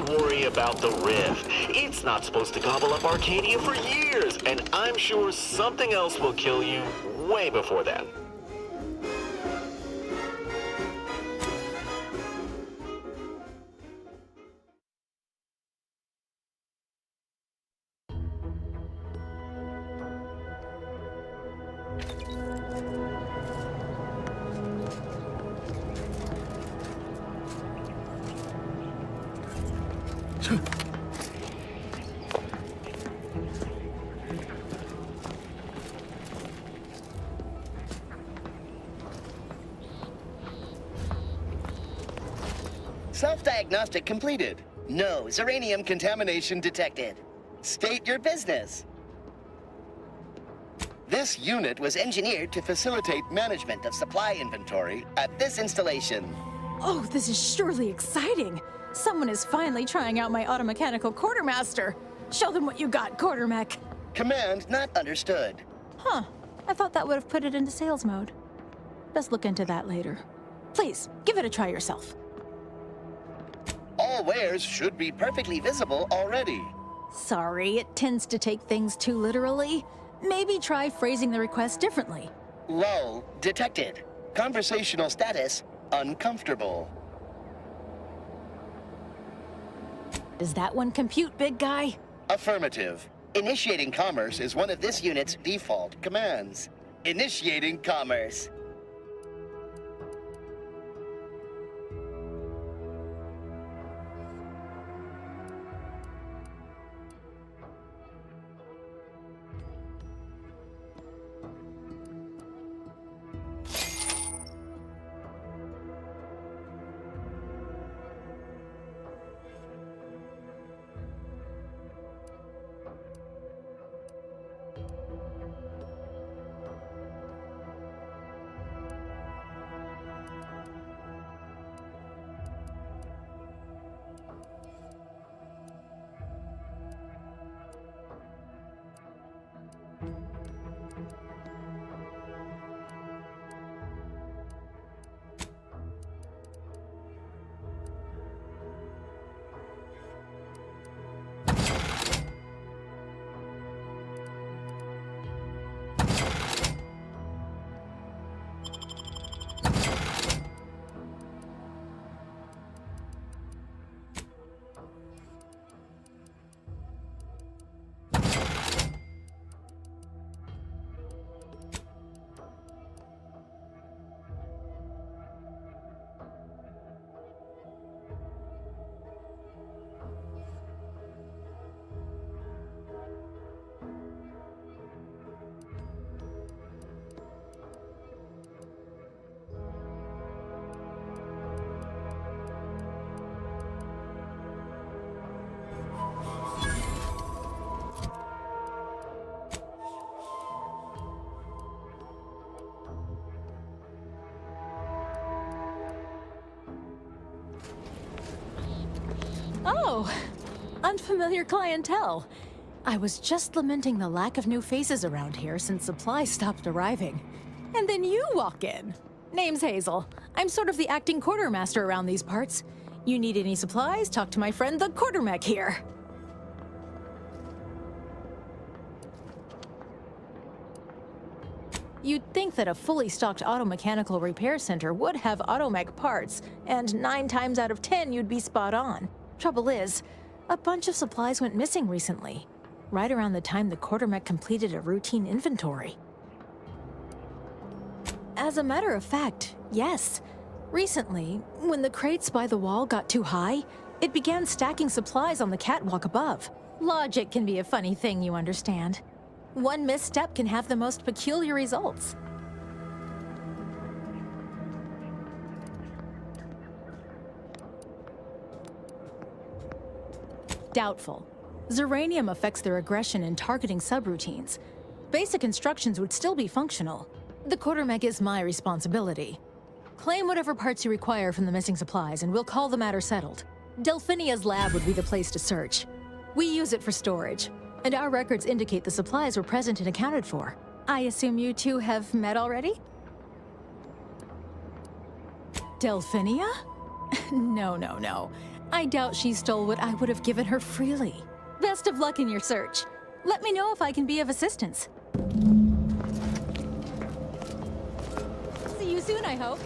worry about the Rift. It's not supposed to gobble up Arcadia for years, and I'm sure something else will kill you way before then. Self-diagnostic completed. No uranium contamination detected. State your business. This unit was engineered to facilitate management of supply inventory at this installation. Oh, this is surely exciting. Someone is finally trying out my automechanical quartermaster. Show them what you got, quartermech. Command not understood. Huh. I thought that would have put it into sales mode. Best look into that later. Please, give it a try yourself. All wares should be perfectly visible already. Sorry, it tends to take things too literally. Maybe try phrasing the request differently. Lull detected. Conversational status uncomfortable. Does that one compute, big guy? Affirmative. Initiating commerce is one of this unit's default commands. Initiating commerce. Oh, unfamiliar clientele. I was just lamenting the lack of new faces around here since supplies stopped arriving. And then you walk in. Name's Hazel. I'm sort of the acting quartermaster around these parts. You need any supplies, talk to my friend the quartermech here. You'd think that a fully stocked auto-mechanical repair center would have automech parts, and 9 times out of 10 you'd be spot on. Trouble is, a bunch of supplies went missing recently, right around the time the quartermech completed a routine inventory. As a matter of fact, yes. Recently, when the crates by the wall got too high, it began stacking supplies on the catwalk above. Logic can be a funny thing, you understand. One misstep can have the most peculiar results. Doubtful. Zeranium affects their aggression in targeting subroutines. Basic instructions would still be functional. The quartermech is my responsibility. Claim whatever parts you require from the missing supplies, and we'll call the matter settled. Delphinia's lab would be the place to search. We use it for storage, and our records indicate the supplies were present and accounted for. I assume you two have met already? Delphinia? No. I doubt she stole what I would have given her freely. Best of luck in your search. Let me know if I can be of assistance. See you soon, I hope.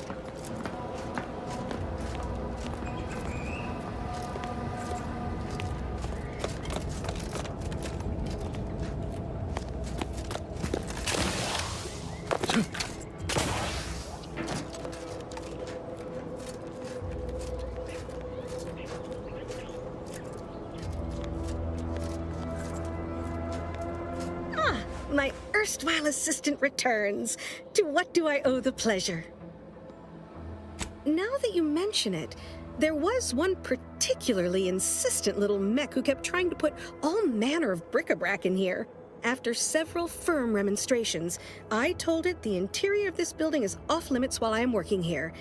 My erstwhile assistant returns. To what do I owe the pleasure? Now that you mention it, there was one particularly insistent little mech who kept trying to put all manner of bric-a-brac in here. After several firm remonstrations, I told it the interior of this building is off limits while I am working here.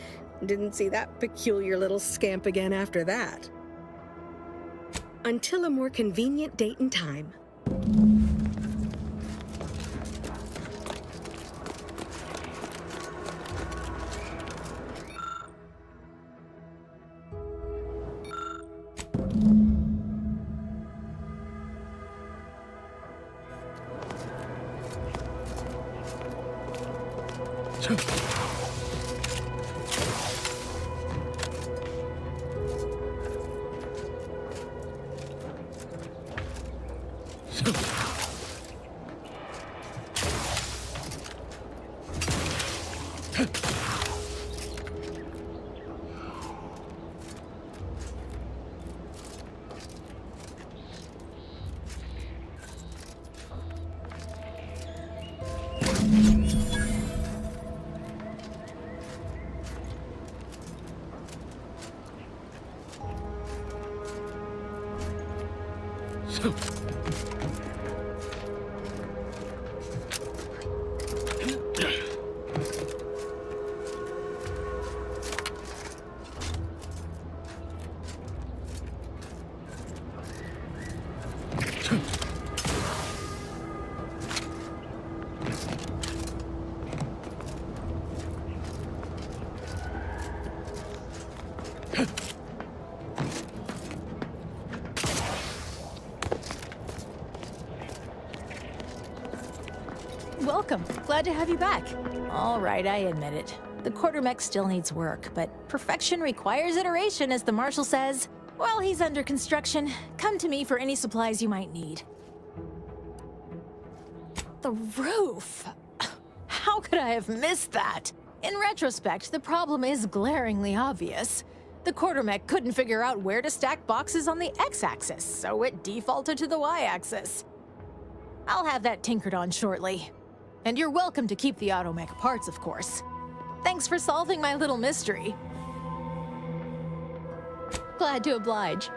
Didn't see that peculiar little scamp again after that. Until a more convenient date and time. Welcome. Glad to have you back. All right, I admit it. The quartermech still needs work, but perfection requires iteration, as the Marshal says. While he's under construction, come to me for any supplies you might need. The roof! How could I have missed that? In retrospect, the problem is glaringly obvious. The quartermech couldn't figure out where to stack boxes on the X-axis, so it defaulted to the Y-axis. I'll have that tinkered on shortly. And you're welcome to keep the automech parts, of course. Thanks for solving my little mystery. Glad to oblige.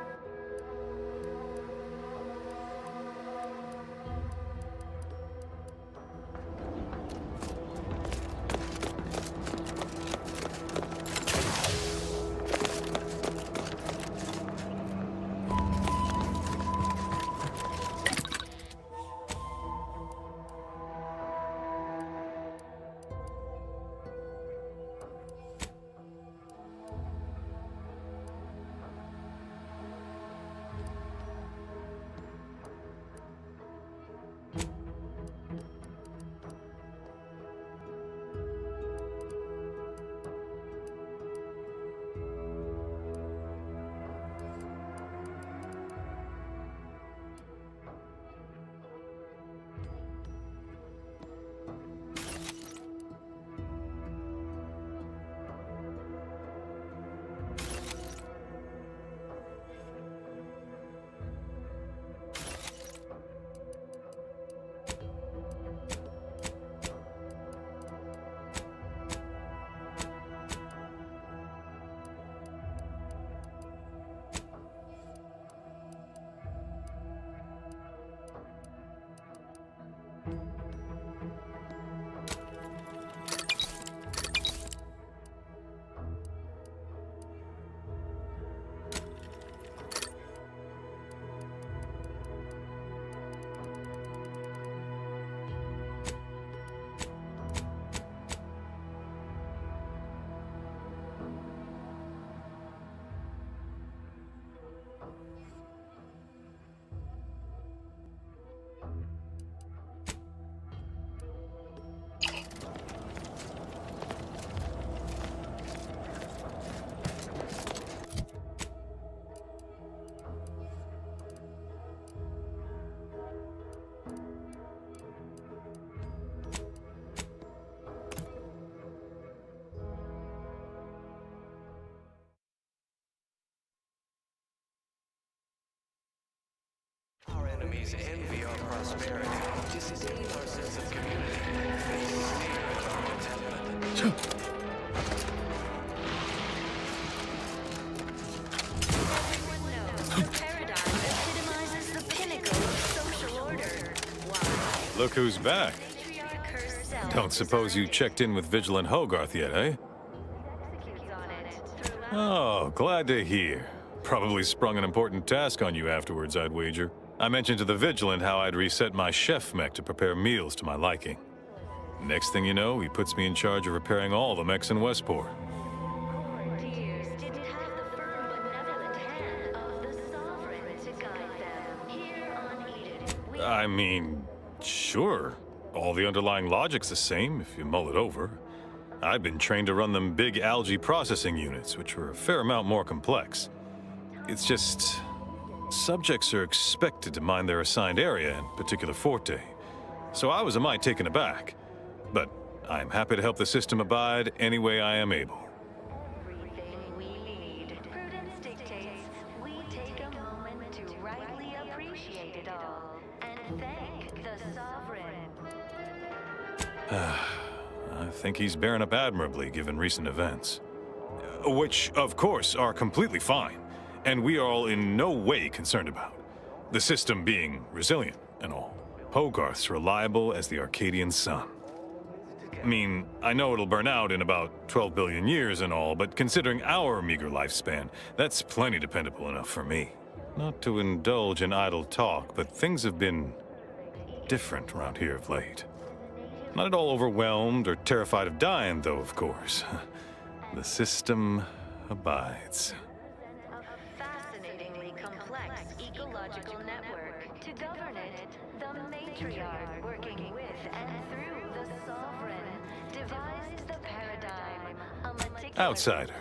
enemies envy our prosperity, disdain our sense of community, and sneer at our contentment. Everyone knows the paradigm epitomizes the pinnacle of social order. Why? Look who's back. Matriarch herself Don't suppose you checked in with Vigilant Hogarth yet, eh? executes on it throughout. Oh, glad to hear. Probably sprung an important task on you afterwards, I'd wager. I mentioned to the Vigilant how I'd reset my chef mech to prepare meals to my liking. Next thing you know, he puts me in charge of repairing all the mechs in Westport. Dears didn't have the firm benevolent hand of the sovereign to guide them. Here on Eden, I mean, sure. All the underlying logic's the same if you mull it over. I've been trained to run them big algae processing units, which were a fair amount more complex. It's just, subjects are expected to mind their assigned area and particular forte. So I was a mite taken aback. But I'm happy to help the system abide any way I am able. everything we need. Prudence dictates we take a moment to rightly appreciate it all and thank the sovereign. I think he's bearing up admirably given recent events. Which, of course, are completely fine, and we are all in no way concerned about. The system being resilient and all. Hogarth's reliable as the Arcadian sun. I mean, I know it'll burn out in about 12 billion years and all, but considering our meager lifespan, that's plenty dependable enough for me. Not to indulge in idle talk, but things have been different around here of late. Not at all overwhelmed or terrified of dying, though, of course. The system abides. A fascinatingly complex ecological network. To govern it, the matriarch working with and through the sovereign devised the paradigm, a meticulous Outsider.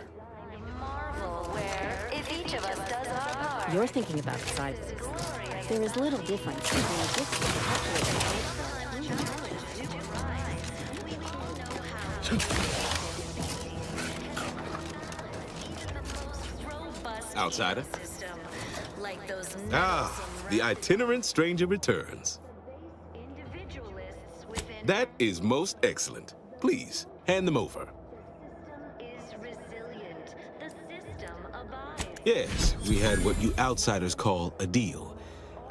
marvel where, if each of us does our part, You're thinking about the size of this. glorious There is little difference between this we all know how robust Outsider. system, like those The itinerant stranger returns. individualists within That is most excellent. Please, hand them over. is resilient. The system abides. Yes, we had what you outsiders call a deal.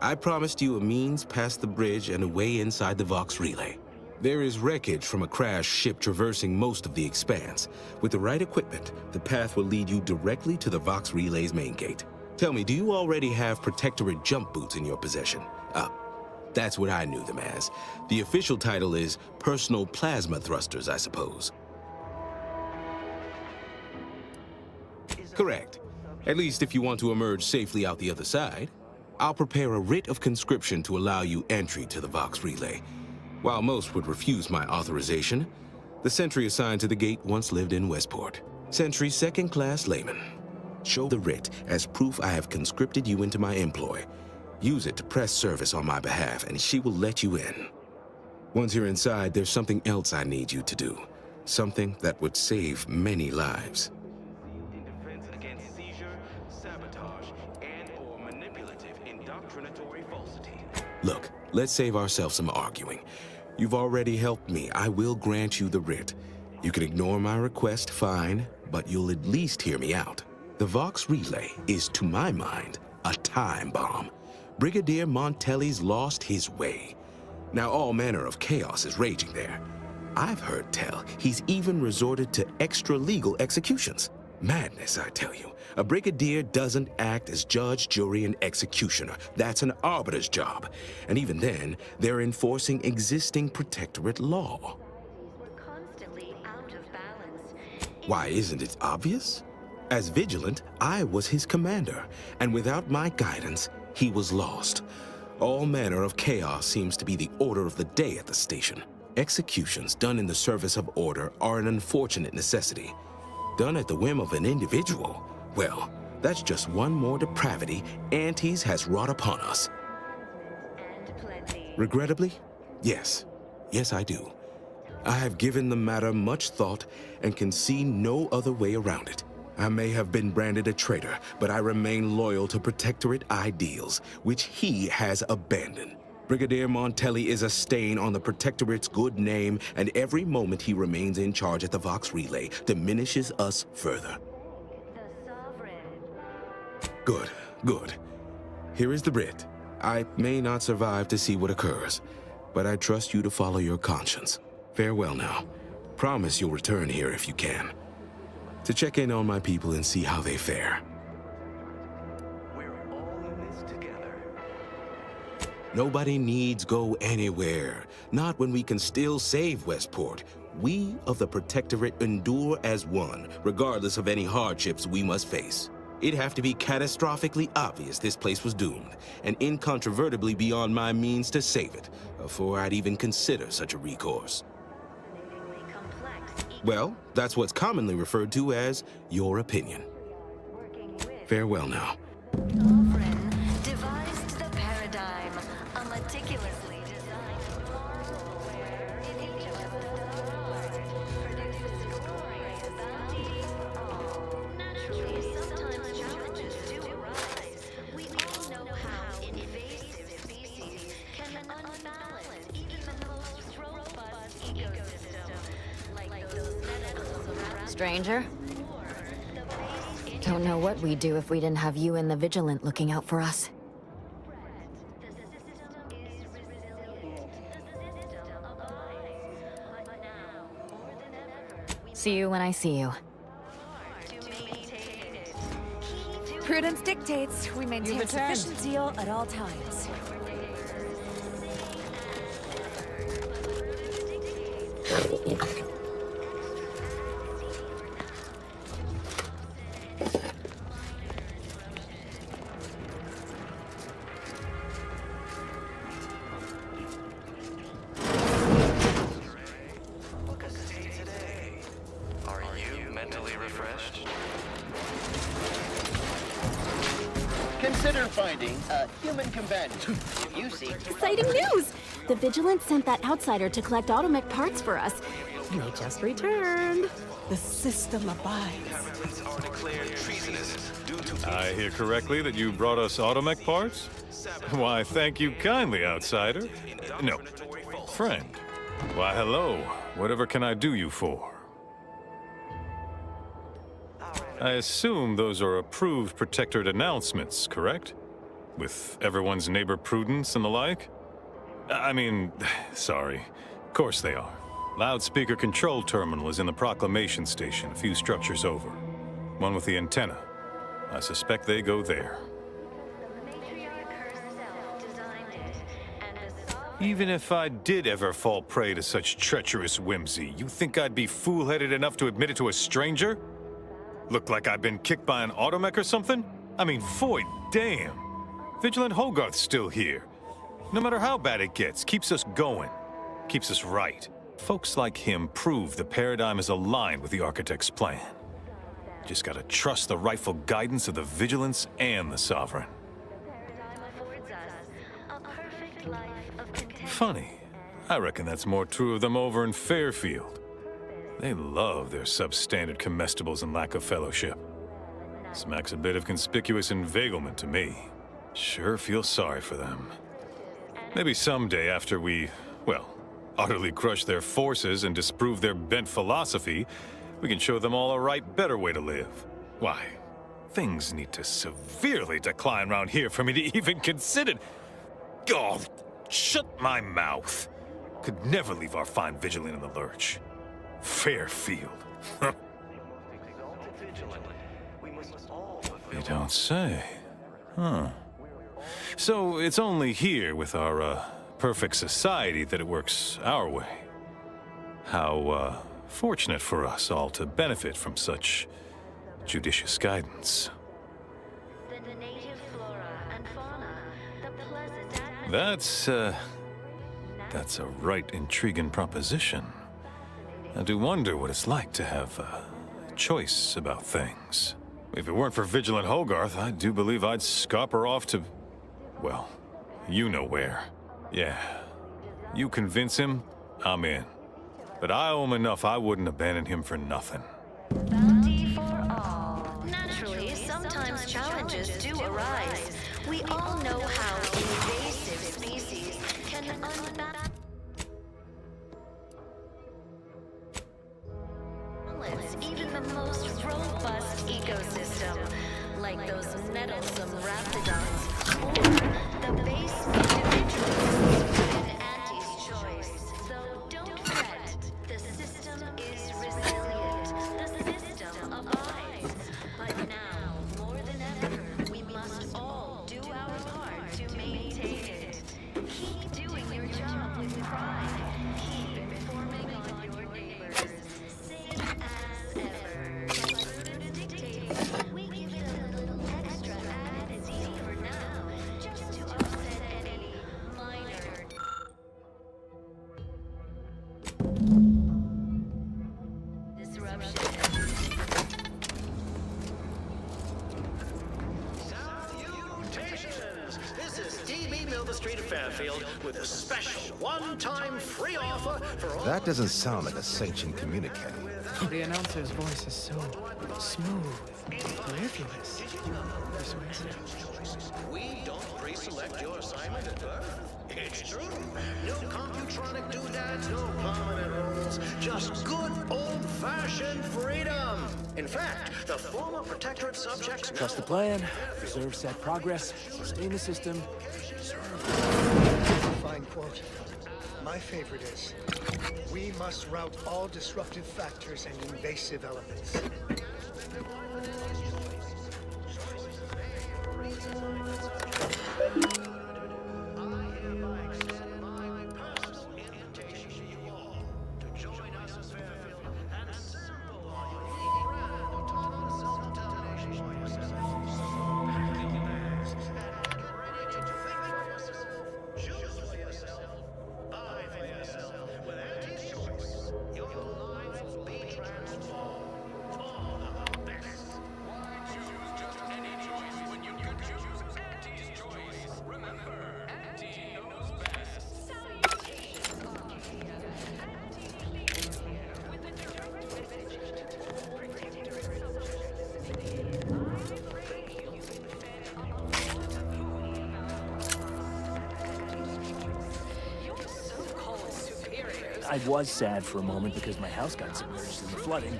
I promised you a means past the bridge and a way inside the Vox relay. There is wreckage from a crashed ship traversing most of the expanse. With the right equipment, the path will lead you directly to the Vox relay's main gate. Tell me, do you already have protectorate jump boots in your possession? That's what I knew them as. The official title is personal plasma thrusters, I suppose. Correct. At least if you want to emerge safely out the other side. I'll prepare a writ of conscription to allow you entry to the Vox relay. While most would refuse my authorization, the sentry assigned to the gate once lived in Westport. Sentry second-class layman. Show the writ as proof I have conscripted you into my employ. Use it to press service on my behalf, and she will let you in. Once you're inside, there's something else I need you to do. Something that would save many lives. In defense against seizure, sabotage, and/or manipulative indoctrinatory falsity. Look, let's save ourselves some arguing. You've already helped me. I will grant you the writ. You can ignore my request, fine, but you'll at least hear me out. The Vox relay is, to my mind, a time bomb. Brigadier Montelli's lost his way. Now all manner of chaos is raging there. I've heard tell he's even resorted to extra-legal executions. Madness, I tell you. A brigadier doesn't act as judge, jury, and executioner. That's an arbiter's job. And even then, they're enforcing existing protectorate law. We're constantly out of balance. Why, isn't it obvious? As Vigilant, I was his commander, and without my guidance, he was lost. All manner of chaos seems to be the order of the day at the station. Executions done in the service of order are an unfortunate necessity. Done at the whim of an individual, well, that's just one more depravity Antes has wrought upon us. And plenty. Regrettably, yes. Yes, I do. I have given the matter much thought and can see no other way around it. I may have been branded a traitor, but I remain loyal to Protectorate ideals, which he has abandoned. Brigadier Montelli is a stain on the Protectorate's good name, and every moment he remains in charge at the Vox Relay diminishes us further. The Sovereign. Good, good. Here is the writ. I may not survive to see what occurs, but I trust you to follow your conscience. Farewell now. Promise you'll return here if you can, to check in on my people and see how they fare. We're all in this together. Nobody needs go anywhere. Not when we can still save Westport. We of the Protectorate endure as one, regardless of any hardships we must face. It'd have to be catastrophically obvious this place was doomed, and incontrovertibly beyond my means to save it, before I'd even consider such a recourse. Fascinatingly complex. Well, that's what's commonly referred to as your opinion. Working with Farewell now. Sovereign devised the paradigm, a meticulously designed marvel where each of the produces glorious bounty for all. Naturally, sometimes challenges do arise. We all know how invasive species can unbalance even the most robust ecosystem, like those metals around Stranger? the base. Don't know what we'd do if we didn't have you and the Vigilant looking out for us. The system is resilient. The system abides. But now, more than ever, we See you when I see you. are to maintain it. Key to Prudence dictates we maintain sufficient zeal at all times. Look at the day today. Are you mentally refreshed? Consider finding a human companion. You seek Exciting news! The Vigilant sent that outsider to collect automech parts for us. And they just returned. The system abides. Inhabitants are declared treasonous due to I hear correctly that you brought us automech parts? Why, thank you kindly, outsider. No, friend. Why, hello. Whatever can I do you for? I assume those are approved Protectorate announcements, correct? With everyone's neighbor Prudence and the like? I mean, sorry. Of course they are. Loudspeaker control terminal is in the proclamation station, a few structures over. One with the antenna. I suspect they go there. the matriarch herself designed it, and the sovereign Even if I did ever fall prey to such treacherous whimsy, you think I'd be fool-headed enough to admit it to a stranger? Look like I've been kicked by an automech or something? I mean, void damn. Vigilant Hogarth's still here. No matter how bad it gets, keeps us going. Keeps us right. Folks like him prove the paradigm is aligned with the Architect's plan. Just gotta trust the rightful guidance of the Vigilance and the Sovereign. paradigm affords us a perfect life of content. Funny. I reckon that's more true of them over in Fairfield. They love their substandard comestibles and lack of fellowship. Smacks a bit of conspicuous inveiglement to me. Sure feel sorry for them. Maybe someday after we, well, utterly crush their forces and disprove their bent philosophy, we can show them all a right, better way to live. Why, things need to severely decline around here for me to even consider. Oh, shut my mouth. Could never leave our fine Vigilant in the lurch. Fairfield. You don't say. Huh. So it's only here with our, perfect society that it works our way. How, fortunate for us all to benefit from such judicious guidance. The native flora and fauna, the pleasant atmosphere. That's a right intriguing proposition. I do wonder what it's like to have a choice about things. If it weren't for Vigilant Hogarth, I do believe I'd scupper off to, well, you know where. Yeah. You convince him, I'm in. But I owe him enough I wouldn't abandon him for nothing. Bounty for all. sometimes challenges do arise. We all know how invasive species can unbalance even the most robust ecosystem, like those nettlesome raptidons, or the base individuals with Auntie's choice. Though don't fret, the system is resilient. The system abides. But now, more than ever, we must all do our part to maintain it. Keep doing your job with pride. Keep informing on your neighbors. Same as ever. Prudence dictates we give it a little extra added zeal for now, just to offset any minor disruption. Salutations! This is DB Milder Street of Fairfield with a special one-time free offer for all... That doesn't sound like a sanctioned communique. The announcer's voice is so smooth, mellifluous, persuasive. We don't pre-select your assignment at birth. It's true. No computronic doodads, no permanent rules. Just good old-fashioned freedom. In fact, the former protectorate subjects... Trust the plan, preserve set progress, sustain the system, serve. Fine quote. My favorite is, we must rout all disruptive factors and invasive elements. I was sad for a moment because my house got submerged in the flooding.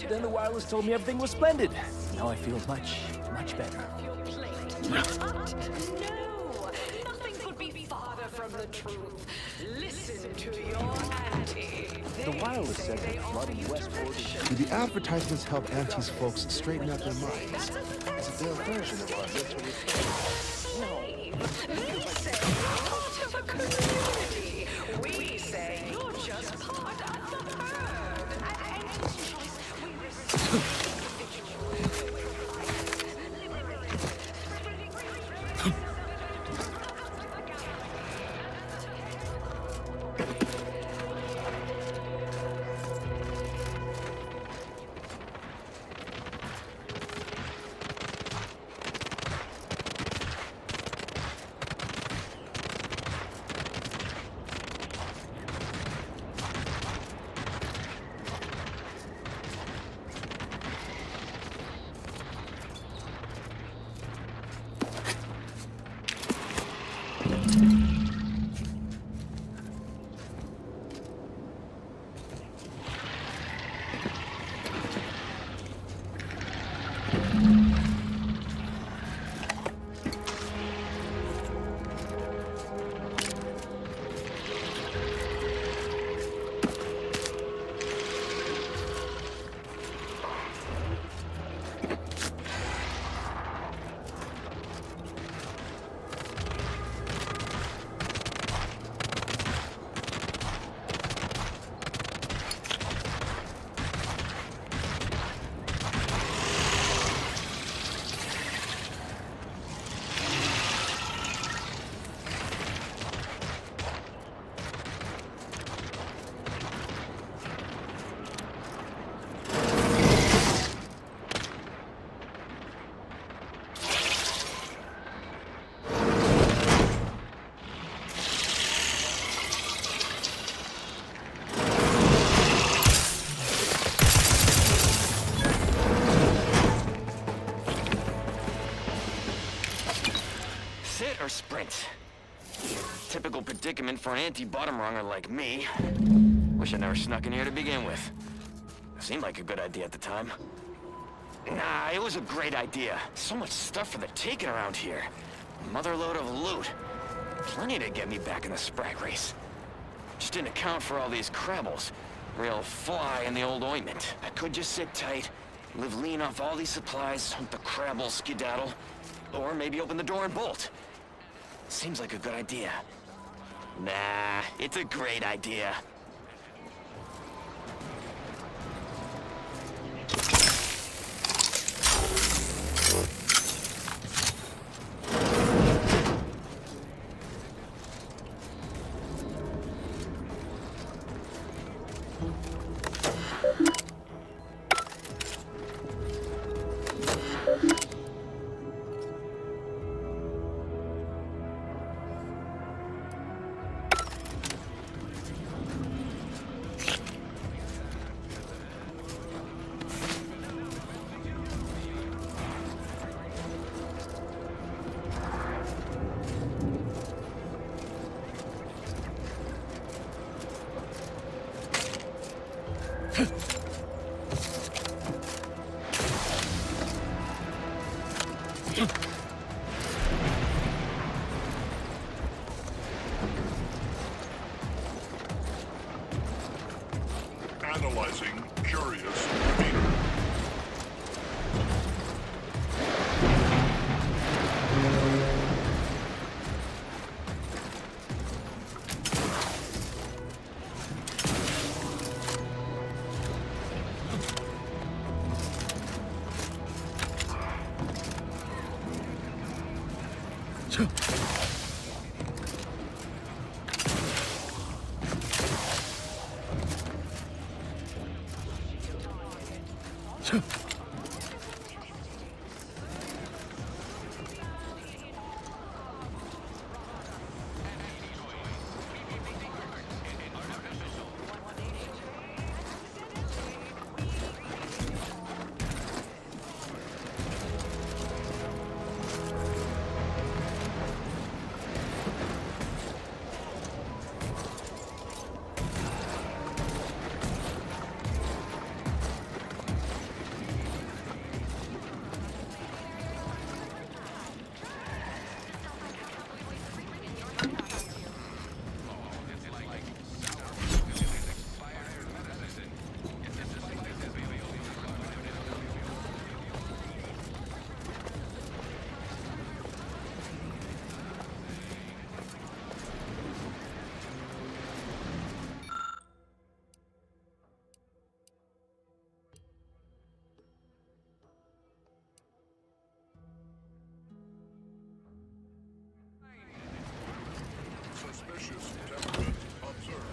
Then the wireless told me everything was splendid. Now I feel much, much better. No! Nothing could be farther from the truth. Listen to your auntie. The wireless said that the flooding westward... Do the advertisements help Auntie's folks straighten out their minds? Is it their version of our literary They say you're part of a community. We say you're just part of the herd. And we respect or sprint. Typical predicament for an anti-bottom runger like me. Wish I never snuck in here to begin with. Seemed like a good idea at the time. Nah, it was a great idea. So much stuff for the taking around here. Motherload of loot. Plenty to get me back in the sprag race. Just didn't account for all these crabbles. Real fly in the old ointment. I could just sit tight, live lean off all these supplies, hope the crabbles skedaddle, or maybe open the door and bolt. Seems like a good idea. Nah, it's a great idea. Analyzing curious demeanor. Suspicious temperament observed.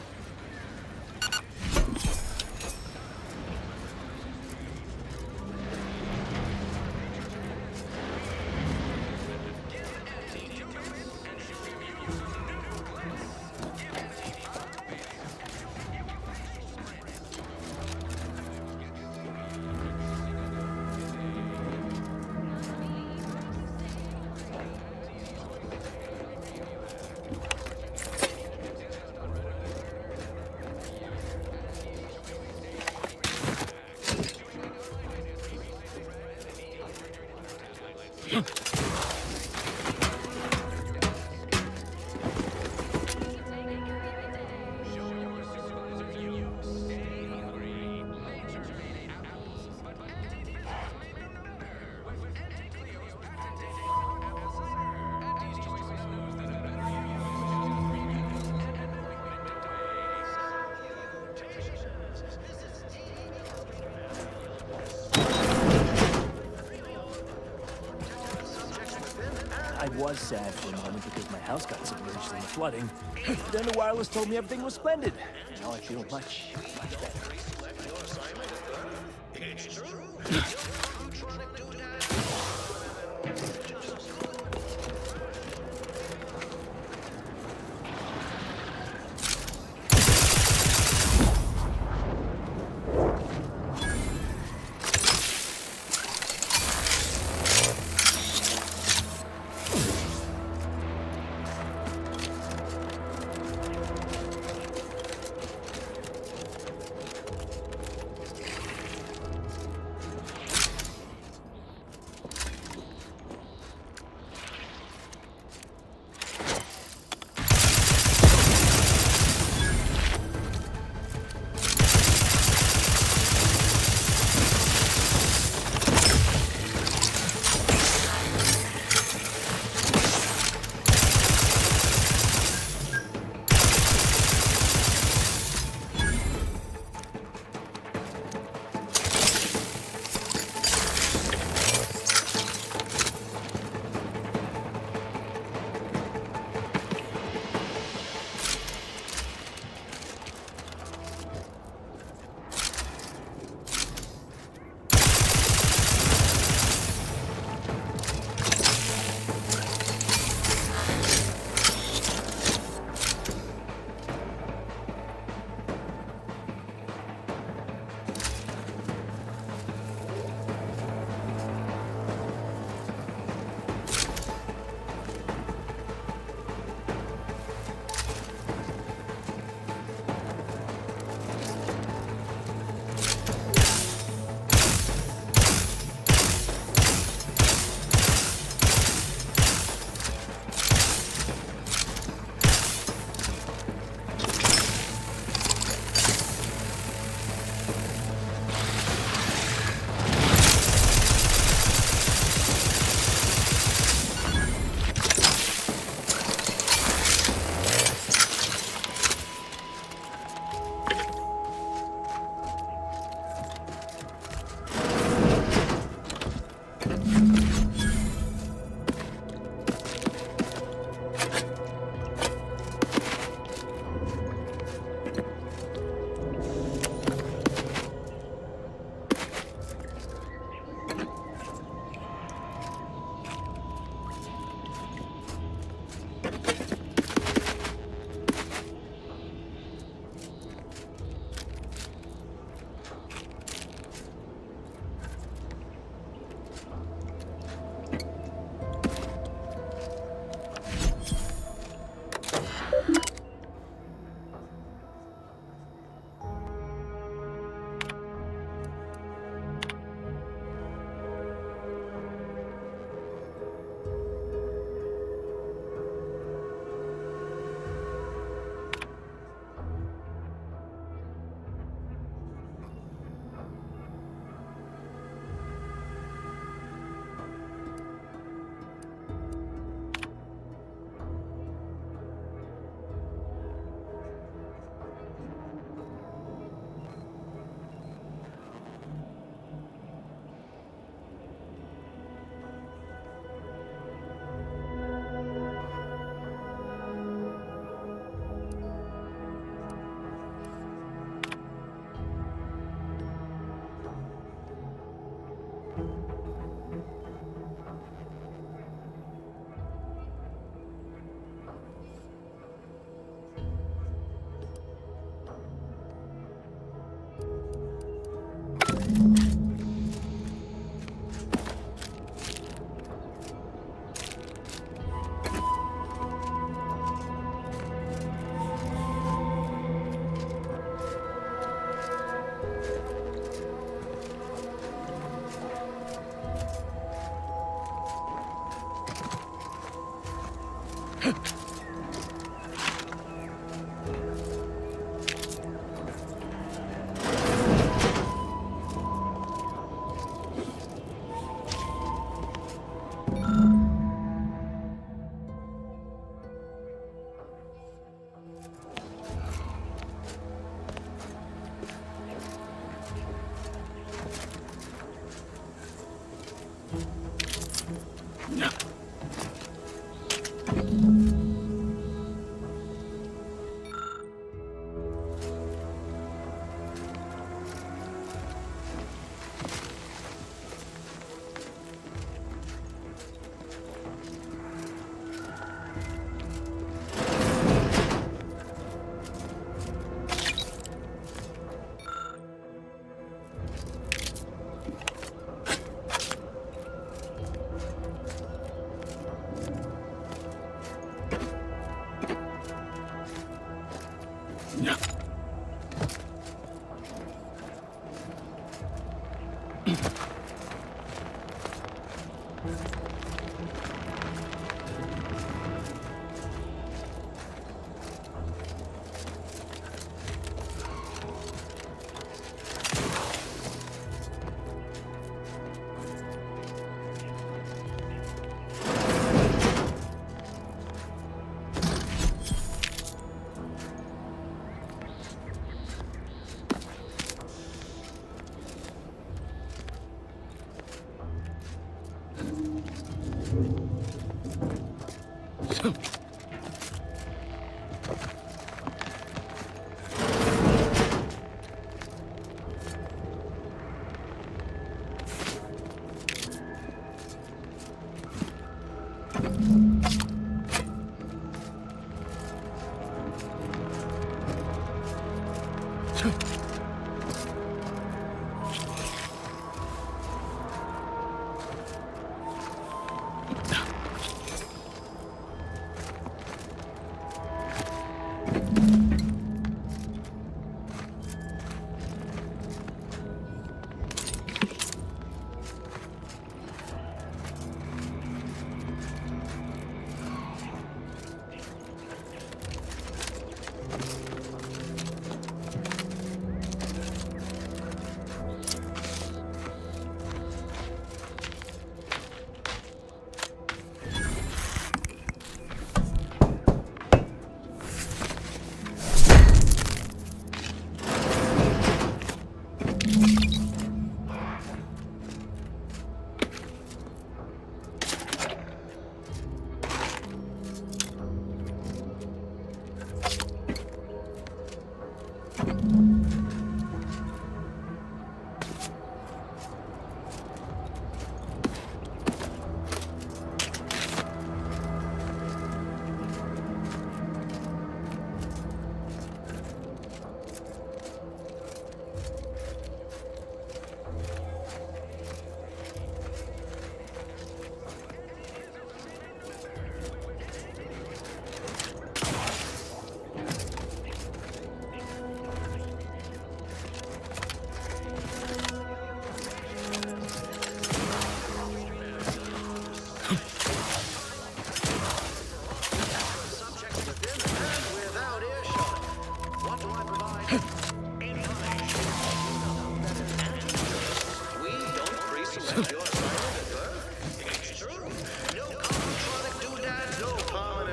I was sad for a moment because my house got submerged in the flooding. Then the wireless told me everything was splendid. Now I feel much better. It's true.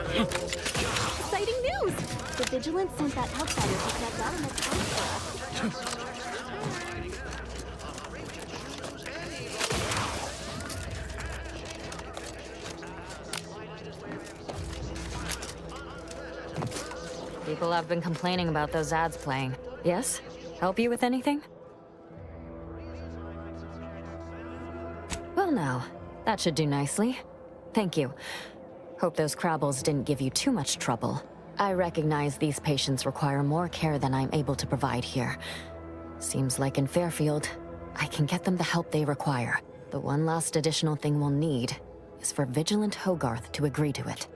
Exciting news! The Vigilance sent that outsider to connect Automatic parts for us. People have been complaining about those ads playing. Yes? Help you with anything? Well now, that should do nicely. Thank you. Hope those Crabbles didn't give you too much trouble. I recognize these patients require more care than I'm able to provide here. Seems like in Fairfield, I can get them the help they require. The one last additional thing we'll need is for Vigilant Hogarth to agree to it.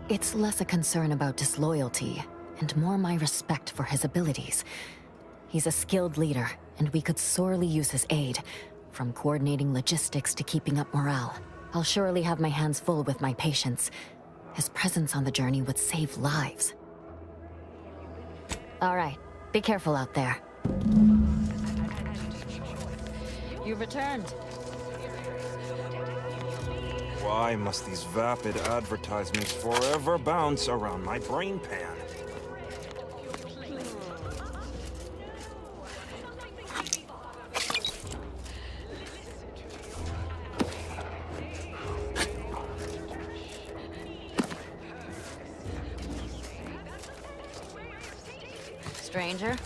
It's less a concern about disloyalty, and more my respect for his abilities. He's a skilled leader, and we could sorely use his aid, From coordinating logistics to keeping up morale, I'll surely have my hands full with my patients. His presence on the journey would save lives. All right, be careful out there. You've returned. Why must these vapid advertisements forever bounce around my brain pan? Stranger?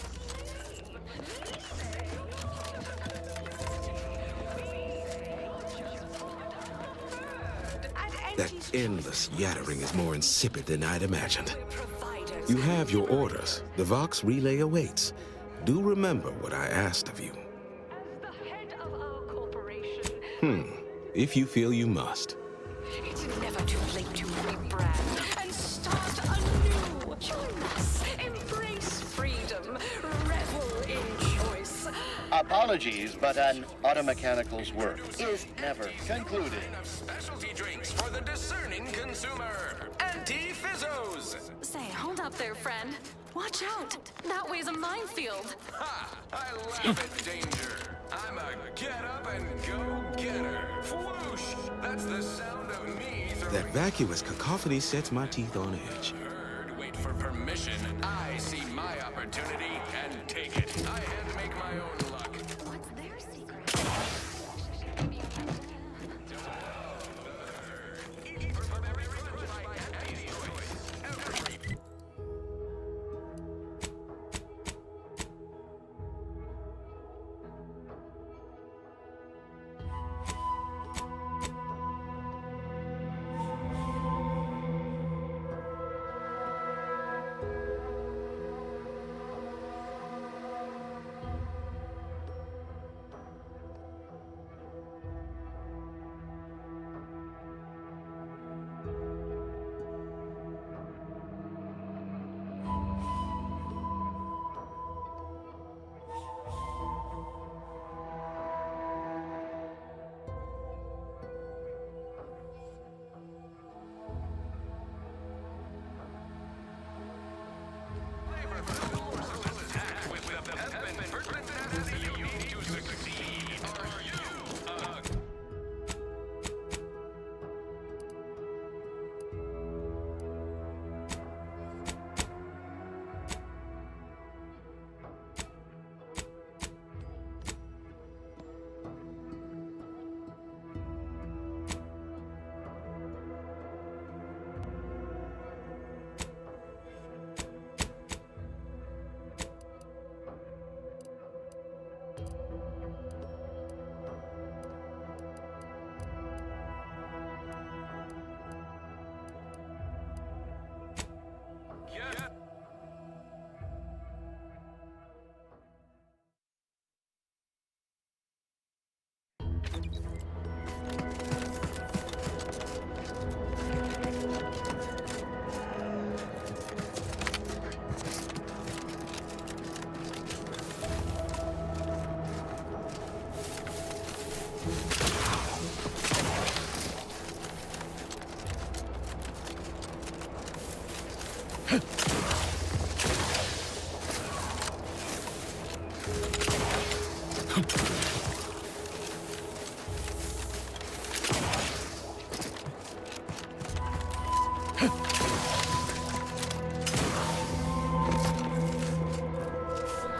That endless yattering is more insipid than I'd imagined. You have your orders. The Vox relay awaits. Do remember what I asked of you. If you feel you must. It's never too late to rebrand and start anew. Join us, embrace freedom, revel in choice. Apologies, but an automechanical's work is never concluded. Specialty drinks for the discerning consumer. Anti-Fizzos. Say, hold up there, friend. Watch out. That way's a minefield. Ha! I laugh at danger. I'm a get-up-and-go-getter. Whoosh! That's the sound of me throwing... That vacuous cacophony sets my teeth on edge. Wait for permission. I see my opportunity and take it. I had to make my own luck. What's their secret?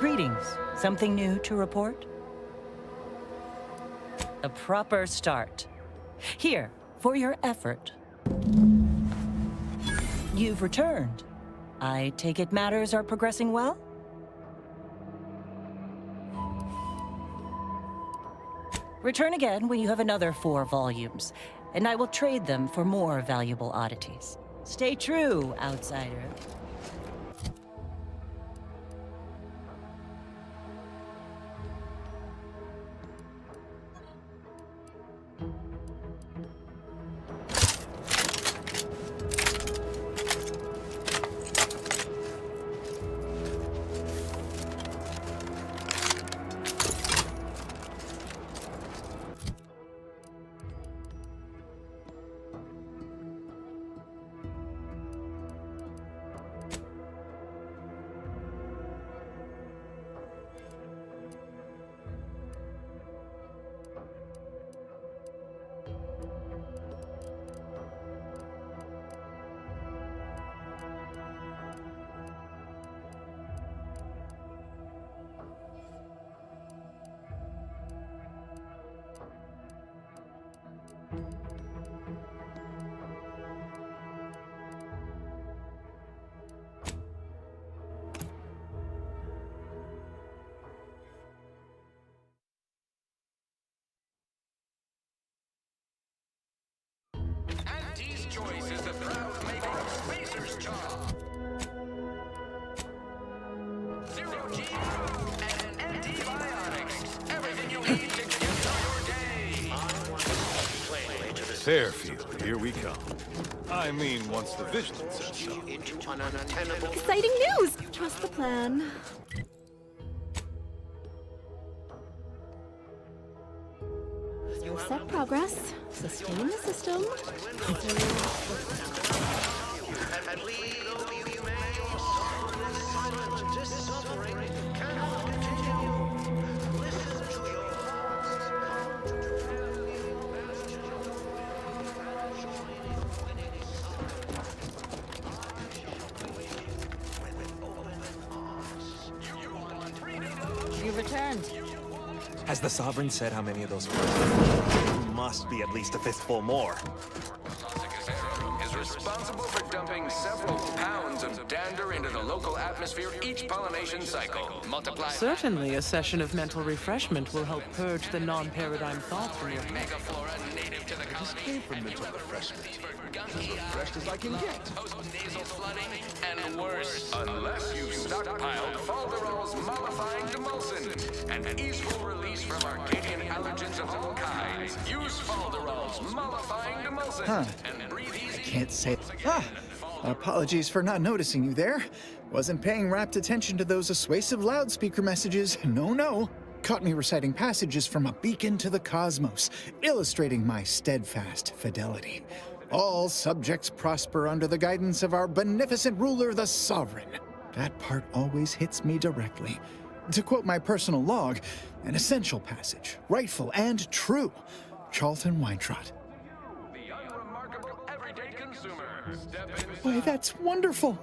Greetings. Something new to report? A proper start. Here, for your effort. You've returned. I take it matters are progressing well? Return again when you have another 4 volumes, and I will trade them for more valuable oddities. Stay true, outsider. Auntie's Choice is the proud maker of Spacer's Chaw. Zero G and antibiotics. Everything you need to get through your day. Fairfield, here we come. I mean, once the vigilance says so. Exciting news! Trust the plan. Set progress. Sustain the system. You returned. Has the Sovereign said how many of those must be at least a fistful more? Is responsible for dumping several pounds of dander into the local atmosphere each pollination cycle. Multiply. Certainly, a session of mental refreshment will help purge the non-paradigm thoughts from your head. Native to the I just came from mental refreshment. As refreshed as I can get. Nasal flooding and worse. Unless you stockpiled Falderall's mollifying demulcin, an easeful release from Arcadian allergens of all kinds. Use Falderall's mollifying demulcin and breathe easy. Can't say. Apologies for not noticing you there. Wasn't paying rapt attention to those assuasive loudspeaker messages. No. Caught me reciting passages from a beacon to the cosmos, illustrating my steadfast fidelity. All subjects prosper under the guidance of our beneficent ruler, the Sovereign. That part always hits me directly. To quote my personal log, an essential passage, rightful and true. Charlton Weintrott. Why, that's wonderful.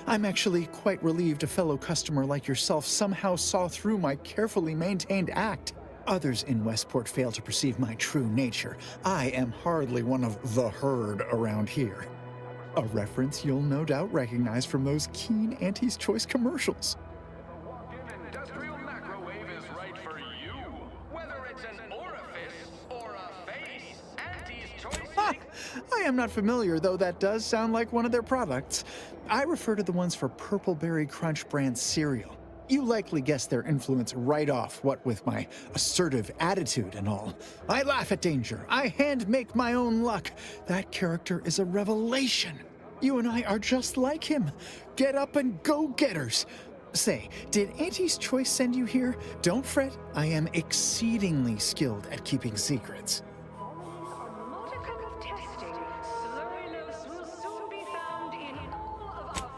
I'm actually quite relieved a fellow customer like yourself somehow saw through my carefully maintained act. Others in Westport fail to perceive my true nature. I am hardly one of the herd around here. A reference you'll no doubt recognize from those keen Auntie's Choice commercials. Industrial microwave is right for you. Whether it's an orifice or a face, Auntie's Choice. I am not familiar, though that does sound like one of their products. I refer to the ones for Purple Berry Crunch brand cereal. You likely guessed their influence right off, what with my assertive attitude and all. I laugh at danger. I hand make my own luck. That character is a revelation. You and I are just like him. Get up and go-getters. Say, did Auntie's Choice send you here? Don't fret. I am exceedingly skilled at keeping secrets.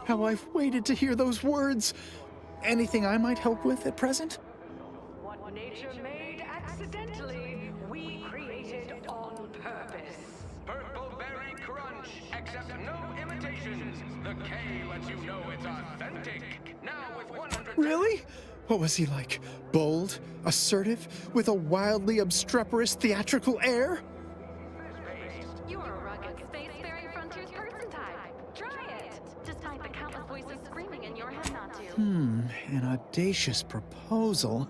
How I've waited to hear those words. Anything I might help with at present? What nature made accidentally, we created on purpose. Purple Berry Crunch. Accept no imitations. The K lets you know it's authentic. Now with 100... Really? What was he like? Bold? Assertive? With a wildly obstreperous theatrical air? You're a rugged, spacefaring frontiers person type. Try it. Despite the countless voices screaming in your head not to. An audacious proposal.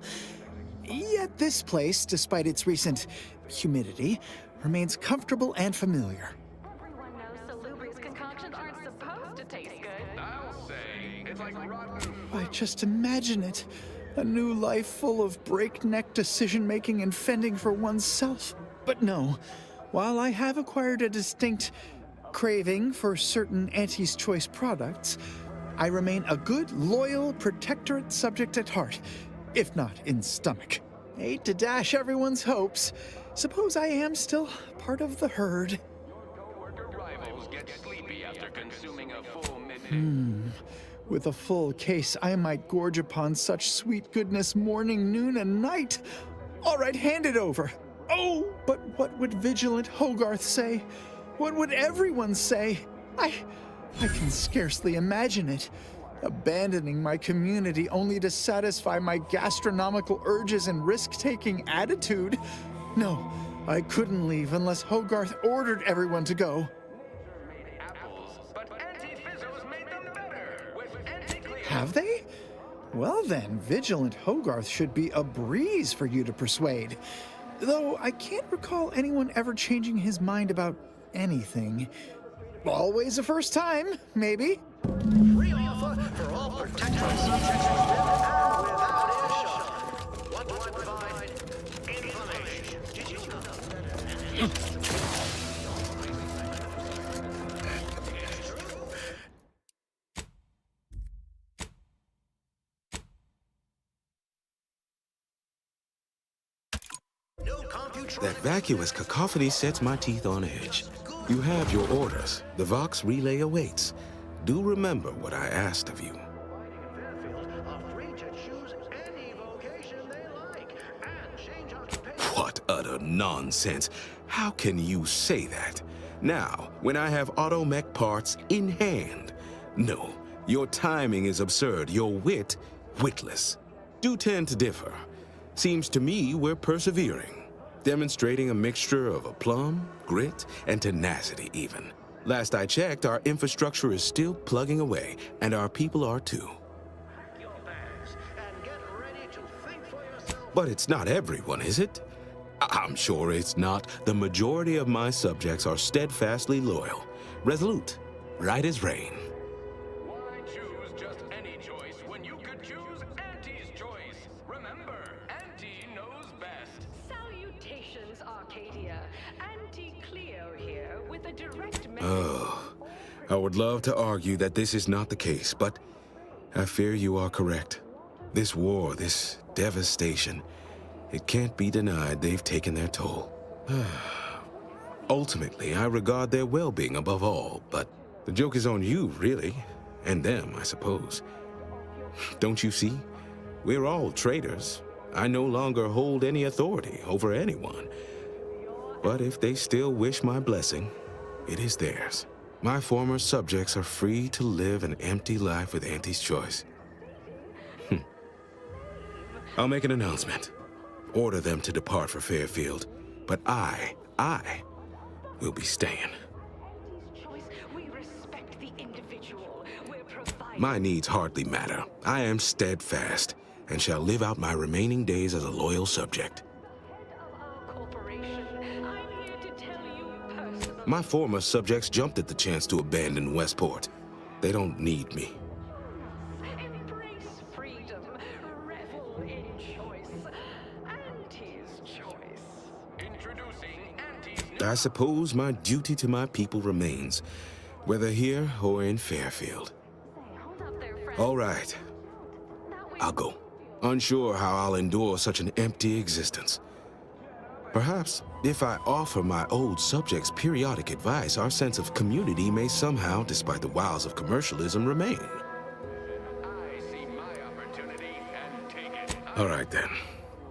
Yet this place, despite its recent humidity, remains comfortable and familiar. Everyone knows salubrious concoctions aren't supposed to taste good. I'll say, it's like rotten... I just imagine it. A new life full of breakneck decision-making and fending for oneself. But no, while I have acquired a distinct craving for certain Auntie's Choice products, I remain a good, loyal, protectorate subject at heart, if not in stomach. Hate to dash everyone's hopes. Suppose I am still part of the herd. Rivals get sleepy after consuming a full midday. With a full case, I might gorge upon such sweet goodness morning, noon, and night. All right, hand it over. Oh, but what would vigilant Hogarth say? What would everyone say? I can scarcely imagine it. Abandoning my community only to satisfy my gastronomical urges and risk-taking attitude. No, I couldn't leave unless Hogarth ordered everyone to go. Have they? Well then, Vigilant Hogarth should be a breeze for you to persuade. Though I can't recall anyone ever changing his mind about anything. Always a first time, maybe. Free offer for all protected subjects within and without earshot. What do I provide? Information. Did you know that? That vacuous cacophony sets my teeth on edge. You have your orders. The Vox relay awaits. Do remember what I asked of you. What utter nonsense. How can you say that? Now, when I have automech parts in hand. No, your timing is absurd. Your wit, witless. Do tend to differ. Seems to me we're persevering. Demonstrating a mixture of aplomb, grit, and tenacity even. Last I checked, our infrastructure is still plugging away, and our people are too. But it's not everyone, is it? I'm sure it's not. The majority of my subjects are steadfastly loyal, resolute, right as rain. Why choose just any choice when you could choose Auntie's choice? Remember, Auntie knows best. Salutations, Arcadia. Auntie Cleo here with a direct message. Oh, I would love to argue that this is not the case, but I fear you are correct. This war, this devastation, it can't be denied they've taken their toll. Ultimately, I regard their well-being above all, but the joke is on you, really, and them, I suppose. Don't you see? We're all traitors. I no longer hold any authority over anyone. But if they still wish my blessing, it is theirs. My former subjects are free to live an empty life with Auntie's choice. I'll make an announcement. Order them to depart for Fairfield. But I will be staying. We respect the individual. We're providing. My needs hardly matter. I am steadfast and shall live out my remaining days as a loyal subject. My former subjects jumped at the chance to abandon Westport. They don't need me. Embrace freedom. Revel in choice. Auntie's choice. Introducing Auntie's I suppose my duty to my people remains, whether here or in Fairfield. All right. I'll go. Unsure how I'll endure such an empty existence. Perhaps, if I offer my old subjects periodic advice, our sense of community may somehow, despite the wiles of commercialism, remain. All right, then.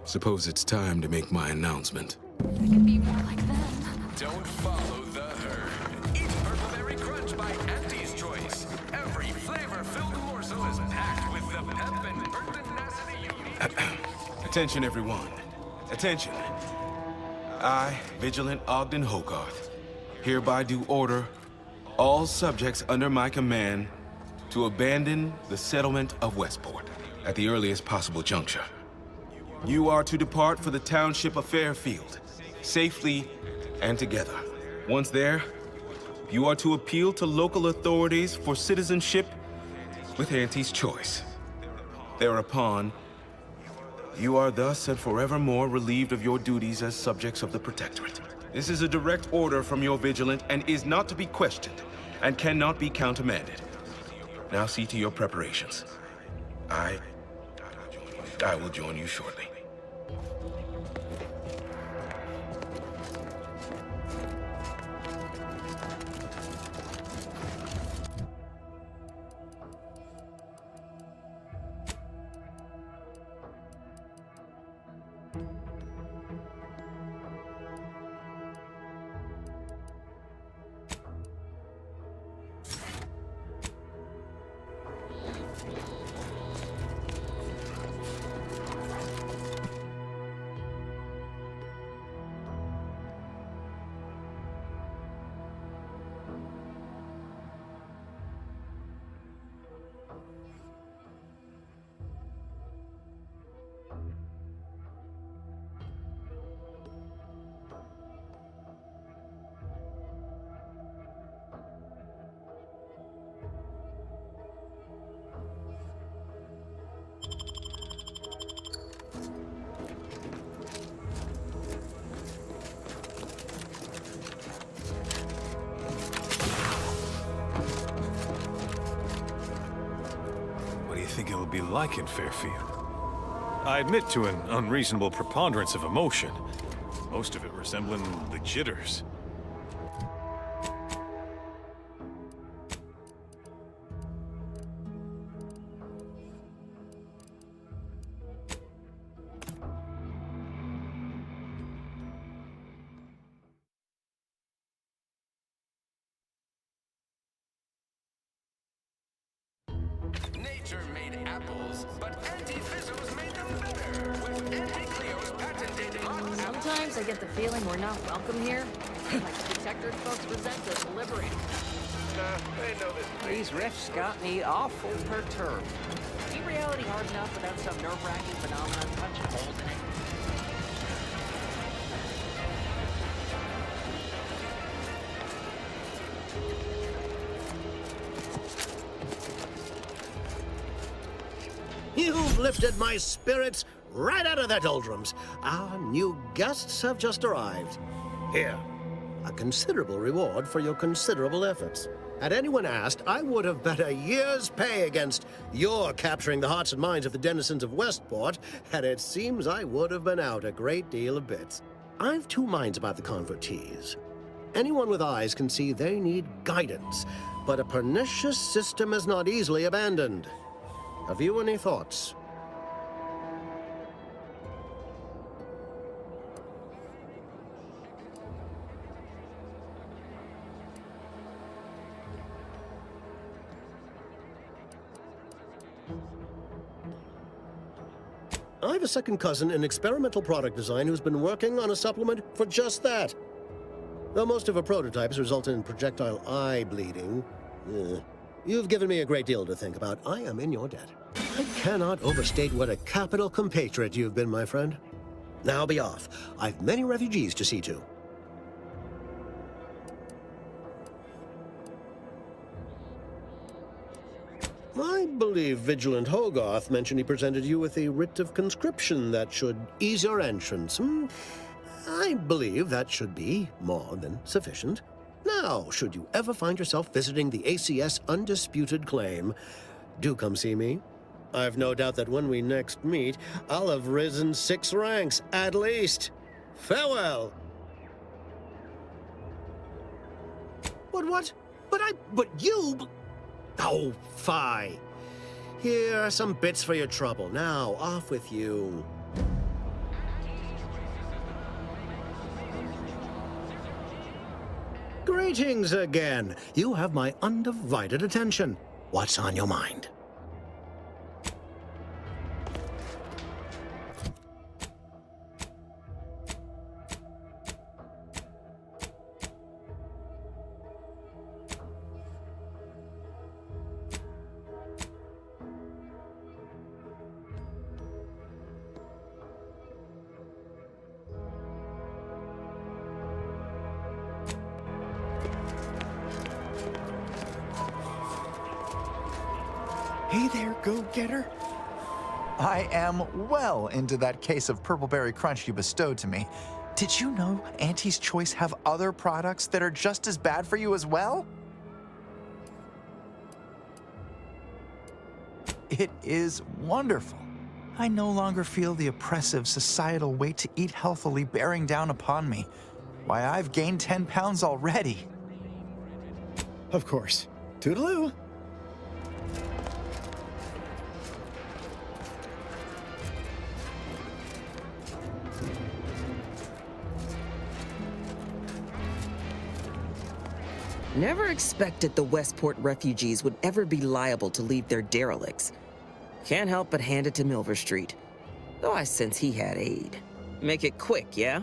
Suppose it's time to make my announcement. Don't follow the herd. Eat Purpleberry Crunch by Auntie's Choice. Every flavor-filled morsel is packed with the pep and pertinacity you need. Attention, everyone. Attention. I, Vigilant Ogden Hogarth, hereby do order all subjects under my command to abandon the settlement of Westport at the earliest possible juncture. You are to depart for the township of Fairfield, safely and together. Once there, you are to appeal to local authorities for citizenship with Auntie's choice. Thereupon, you are thus and forevermore relieved of your duties as subjects of the Protectorate. This is a direct order from your Vigilant and is not to be questioned and cannot be countermanded. Now see to your preparations. I will join you shortly. be like in Fairfield. I admit to an unreasonable preponderance of emotion, most of it resembling the jitters. Nature made apples, but Anti-Fizzos made them better with Anti-Cleo's patented hot. Sometimes I get the feeling we're not welcome here. Like the detector folks resent us delivering. They know this. These riffs got me awful perturbed. Is reality hard enough without some nerve-wracking phenomenon punching holes in it? You've lifted my spirits right out of their doldrums. Our new guests have just arrived. Here, a considerable reward for your considerable efforts. Had anyone asked, I would have bet a year's pay against your capturing the hearts and minds of the denizens of Westport, and it seems I would have been out a great deal of bits. I've two minds about the convertees. Anyone with eyes can see they need guidance, but a pernicious system is not easily abandoned. Have you any thoughts? I have a second cousin in experimental product design who's been working on a supplement for just that. Though most of her prototypes result in projectile eye bleeding, you've given me a great deal to think about. I am in your debt. I cannot overstate what a capital compatriot you've been, my friend. Now be off. I've many refugees to see to. I believe Vigilant Hogarth mentioned he presented you with a writ of conscription that should ease your entrance. I believe that should be more than sufficient. Now, should you ever find yourself visiting the ACS Undisputed Claim, do come see me. I've no doubt that when we next meet, I'll have risen 6 ranks, at least. Farewell! What? But you... Oh, fie. Here are some bits for your trouble. Now, off with you. Greetings again. You have my undivided attention. What's on your mind? Hey there, go-getter. I am well into that case of Purpleberry Crunch you bestowed to me. Did you know Auntie's Choice have other products that are just as bad for you as well? It is wonderful. I no longer feel the oppressive societal weight to eat healthily bearing down upon me. Why, I've gained 10 pounds already. Of course. Toodaloo. Never expected the Westport refugees would ever be liable to leave their derelicts. Can't help but hand it to Milver Street. Though I sense he had aid. Make it quick, yeah?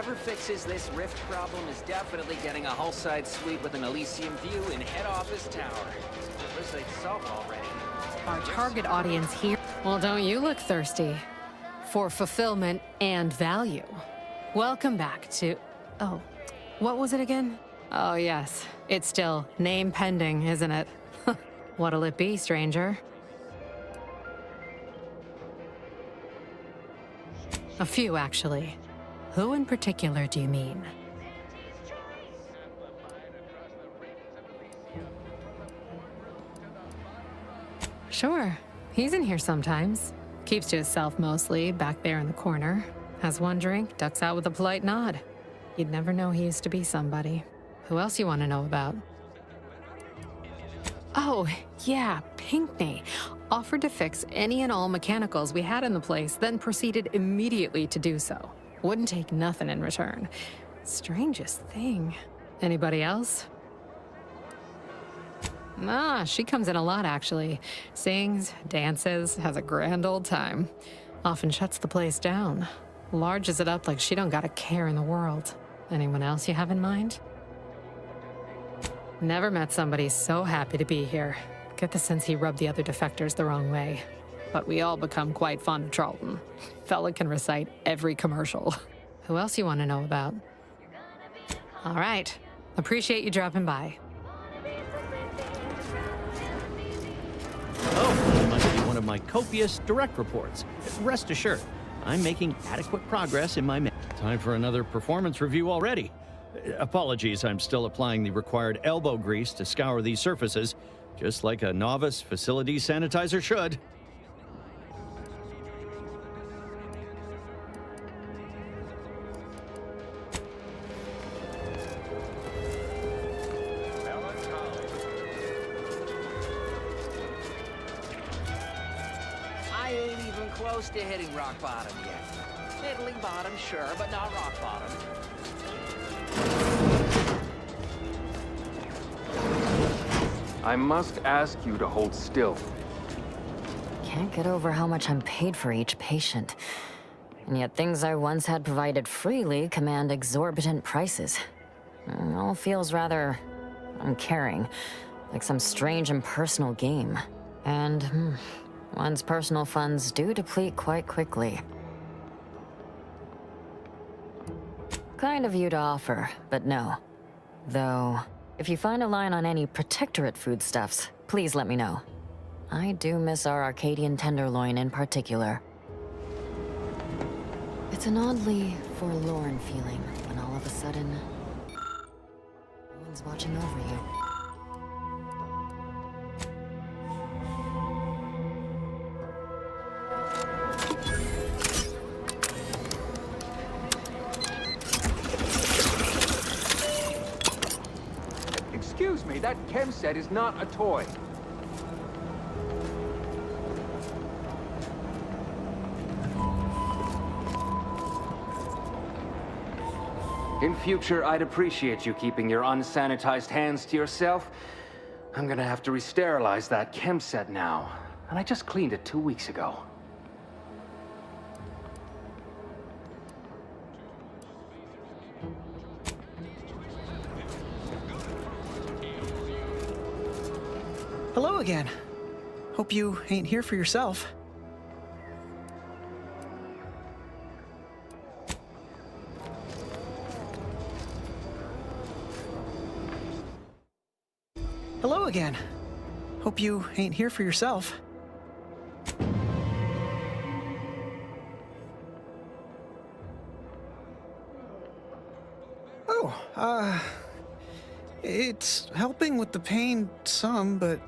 Whoever fixes this rift problem is definitely getting a hull-side suite with an Elysium view in head office tower. Wish they'd solved already. Our target audience here. Well, don't you look thirsty for fulfillment and value. Welcome back to... Oh, what was it again? Oh, yes. It's still name pending, isn't it? What'll it be, stranger? A few, actually. Who in particular do you mean? Sure. He's in here sometimes. Keeps to himself mostly, back there in the corner. Has one drink, ducks out with a polite nod. You'd never know he used to be somebody. Who else you want to know about? Oh, yeah, Pinckney. Offered to fix any and all mechanicals we had in the place, then proceeded immediately to do so. Wouldn't take nothing in return. Strangest thing. Anybody else? Ah, she comes in a lot, actually. Sings, dances, has a grand old time. Often shuts the place down. Larges it up like she don't got a care in the world. Anyone else you have in mind? Never met somebody so happy to be here. Get the sense he rubbed the other defectors the wrong way. But we all become quite fond of Charlton. Fella can recite every commercial. Who else you want to know about? All right. Appreciate you dropping by. Oh, it must be one of my copious direct reports. Rest assured, I'm making adequate progress in my... Time for another performance review already. Apologies, I'm still applying the required elbow grease to scour these surfaces, just like a novice facility sanitizer should. I ain't even close to hitting rock bottom yet. Middling bottom, sure, but not rock bottom. I must ask you to hold still. Can't get over how much I'm paid for each patient. And yet things I once had provided freely command exorbitant prices. It all feels rather uncaring, like some strange impersonal game. And one's personal funds do deplete quite quickly. Kind of you to offer, but no. Though, if you find a line on any protectorate foodstuffs, please let me know. I do miss our Arcadian tenderloin in particular. It's an oddly forlorn feeling when all of a sudden, no one's watching over you. Excuse me, that chem set is not a toy. In future, I'd appreciate you keeping your unsanitized hands to yourself. I'm gonna have to re-sterilize that chem set now, and I just cleaned it 2 weeks ago. Hello again. Hope you ain't here for yourself. Hello again. Hope you ain't here for yourself. Oh, it's helping with the pain some, but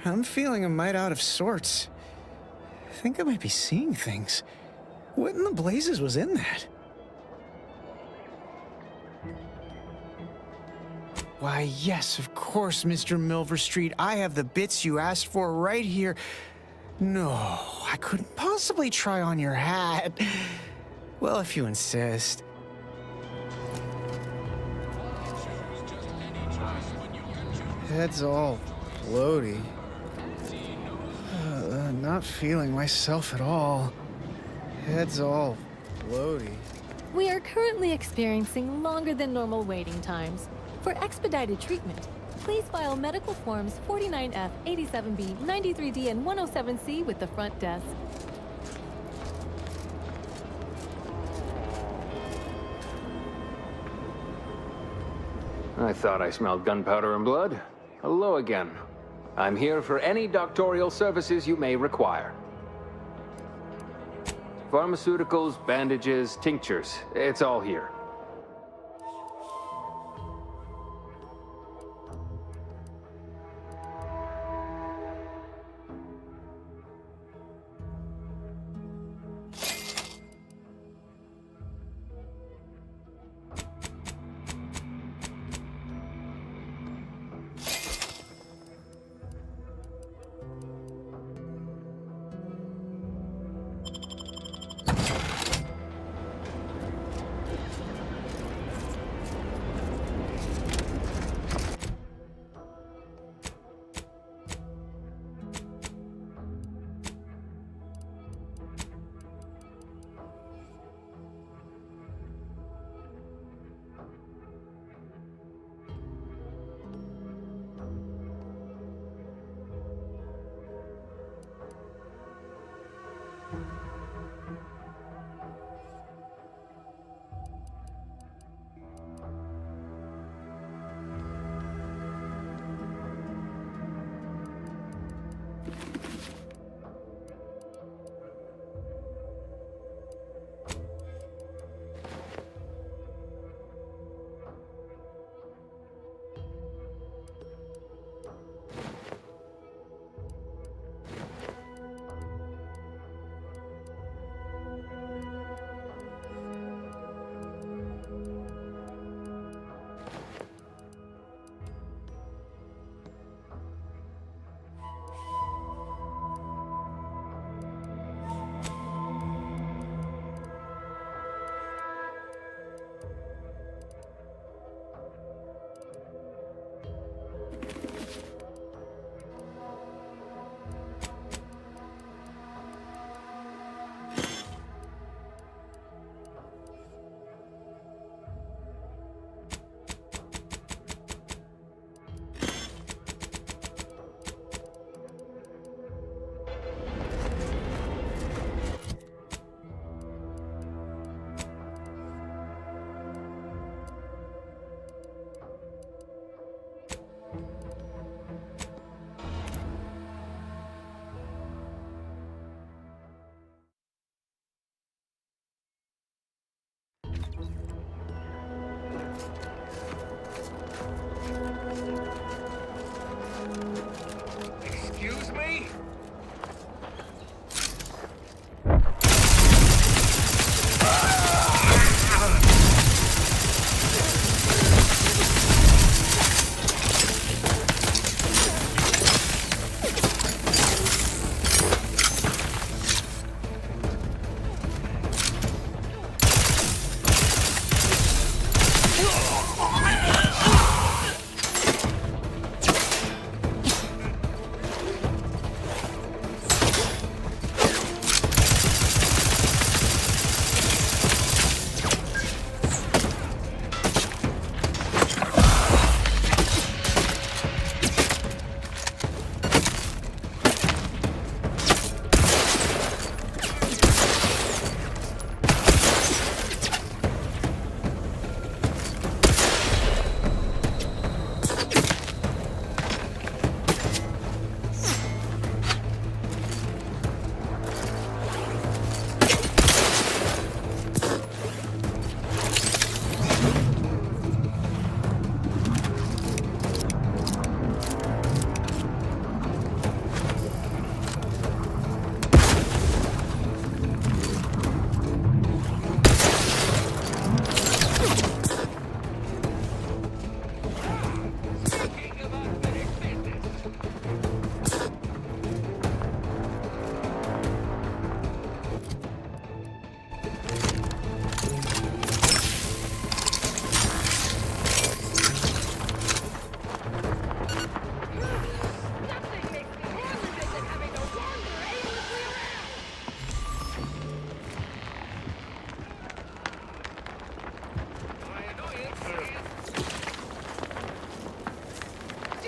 I'm feeling a mite out of sorts. I think I might be seeing things. What in the blazes was in that? Why, yes, of course, Mr. Milverstreet. I have the bits you asked for right here. No, I couldn't possibly try on your hat. Well, if you insist. Head's all floaty. Not feeling myself at all. Head's all floaty. We are currently experiencing longer than normal waiting times. For expedited treatment, please file medical forms 49F, 87B, 93D, and 107C with the front desk. I thought I smelled gunpowder and blood. Hello again. I'm here for any doctorial services you may require. Pharmaceuticals, bandages, tinctures. It's all here.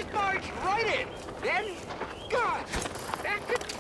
Just barge right in. Then, God, back to...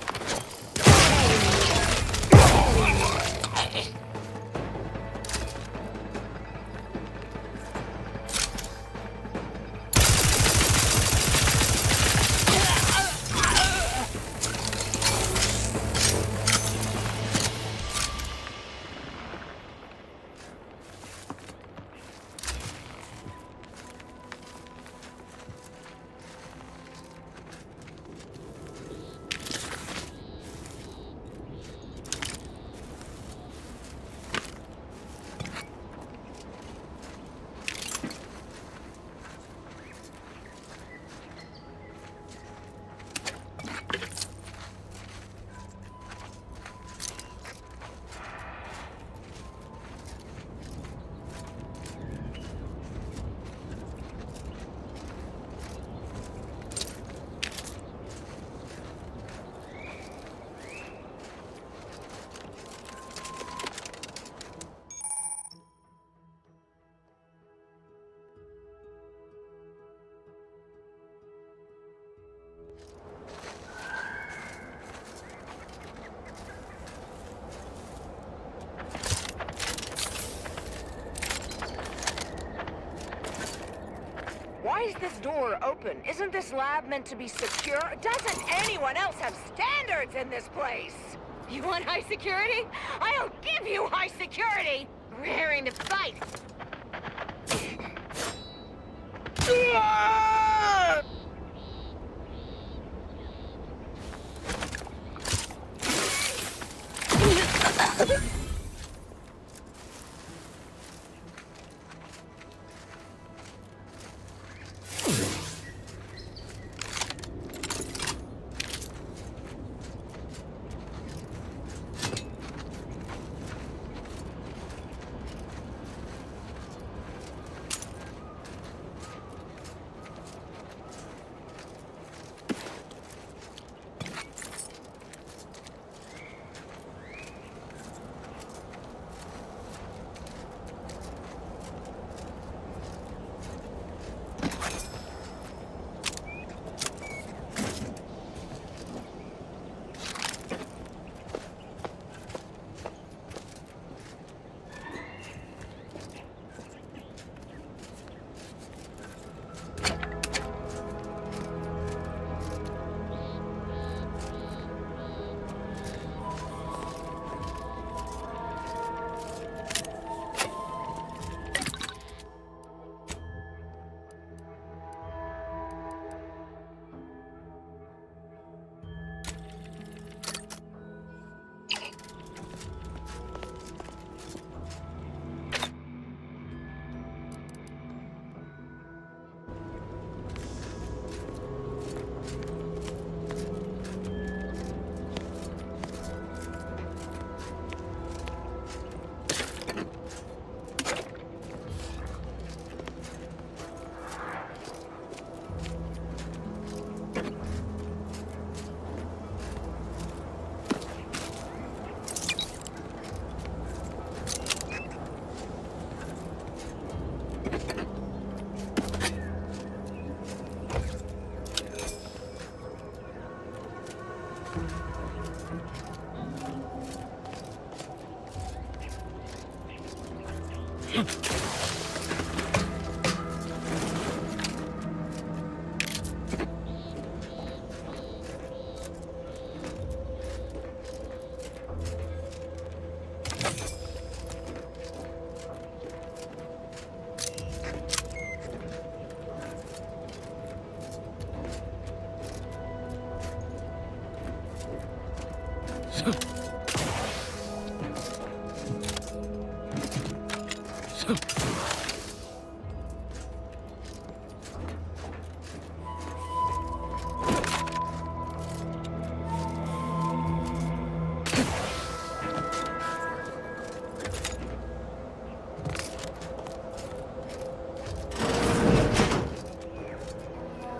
Why is this door open? Isn't this lab meant to be secure? Doesn't anyone else have standards in this place? You want high security? I'll give you high security! Raring to fight!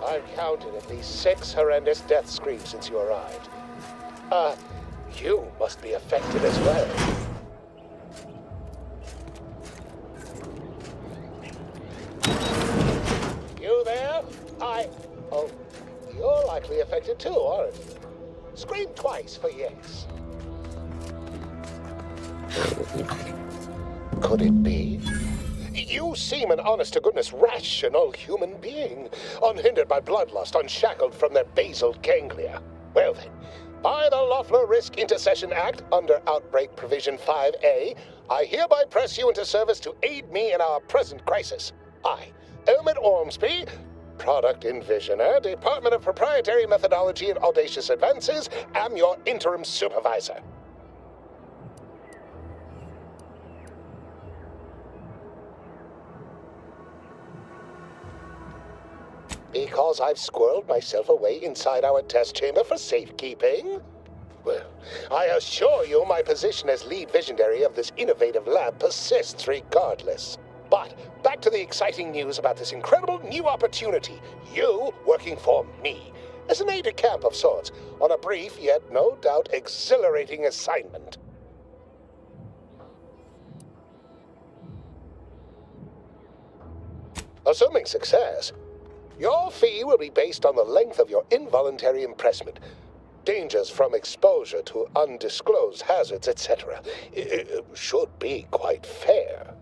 I've counted at least 6 horrendous death screams since you arrived. You must be affected as well. You there? Oh, you're likely affected too, aren't you? Scream twice for yes. Could it be? You seem an honest-to-goodness rational human being, unhindered by bloodlust, unshackled from their basal ganglia. Well then, by the Loeffler Risk Intercession Act, under Outbreak Provision 5A, I hereby press you into service to aid me in our present crisis. I, Elmet Ormsby, Product Envisioner, Department of Proprietary Methodology and Audacious Advances, am your interim supervisor. Because I've squirreled myself away inside our test chamber for safekeeping? Well, I assure you my position as lead visionary of this innovative lab persists regardless. But back to the exciting news about this incredible new opportunity. You working for me, as an aide-de-camp of sorts, on a brief yet no doubt exhilarating assignment. Assuming success, your fee will be based on the length of your involuntary impressment, dangers from exposure to undisclosed hazards, etc. It should be quite fair.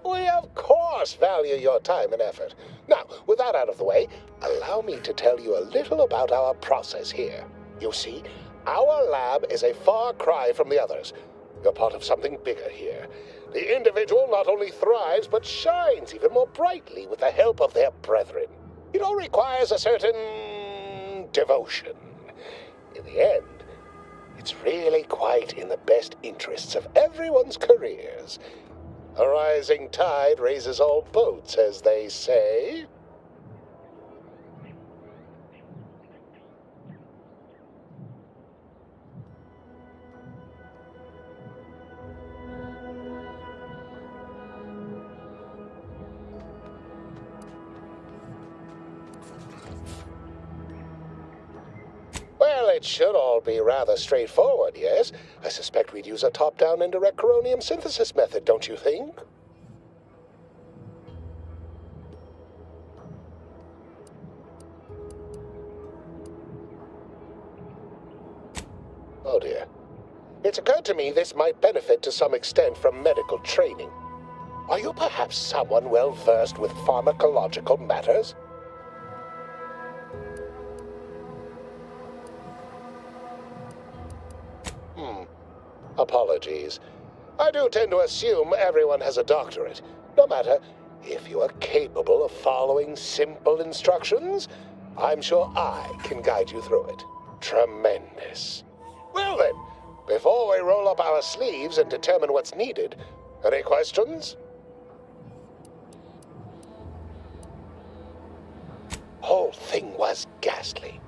We of course value your time and effort. Now, with that out of the way, allow me to tell you a little about our process here. You see, our lab is a far cry from the others. You're part of something bigger here. The individual not only thrives, but shines even more brightly with the help of their brethren. It all requires a certain devotion. In the end, it's really quite in the best interests of everyone's careers. A rising tide raises all boats, as they say. Well, it should all be rather straightforward, yes? I suspect we'd use a top-down indirect coronium synthesis method, don't you think? Oh dear. It's occurred to me this might benefit to some extent from medical training. Are you perhaps someone well-versed with pharmacological matters? Apologies. I do tend to assume everyone has a doctorate. No matter, if you are capable of following simple instructions, I'm sure I can guide you through it. Tremendous. Well then, before we roll up our sleeves and determine what's needed, any questions? Whole thing was ghastly.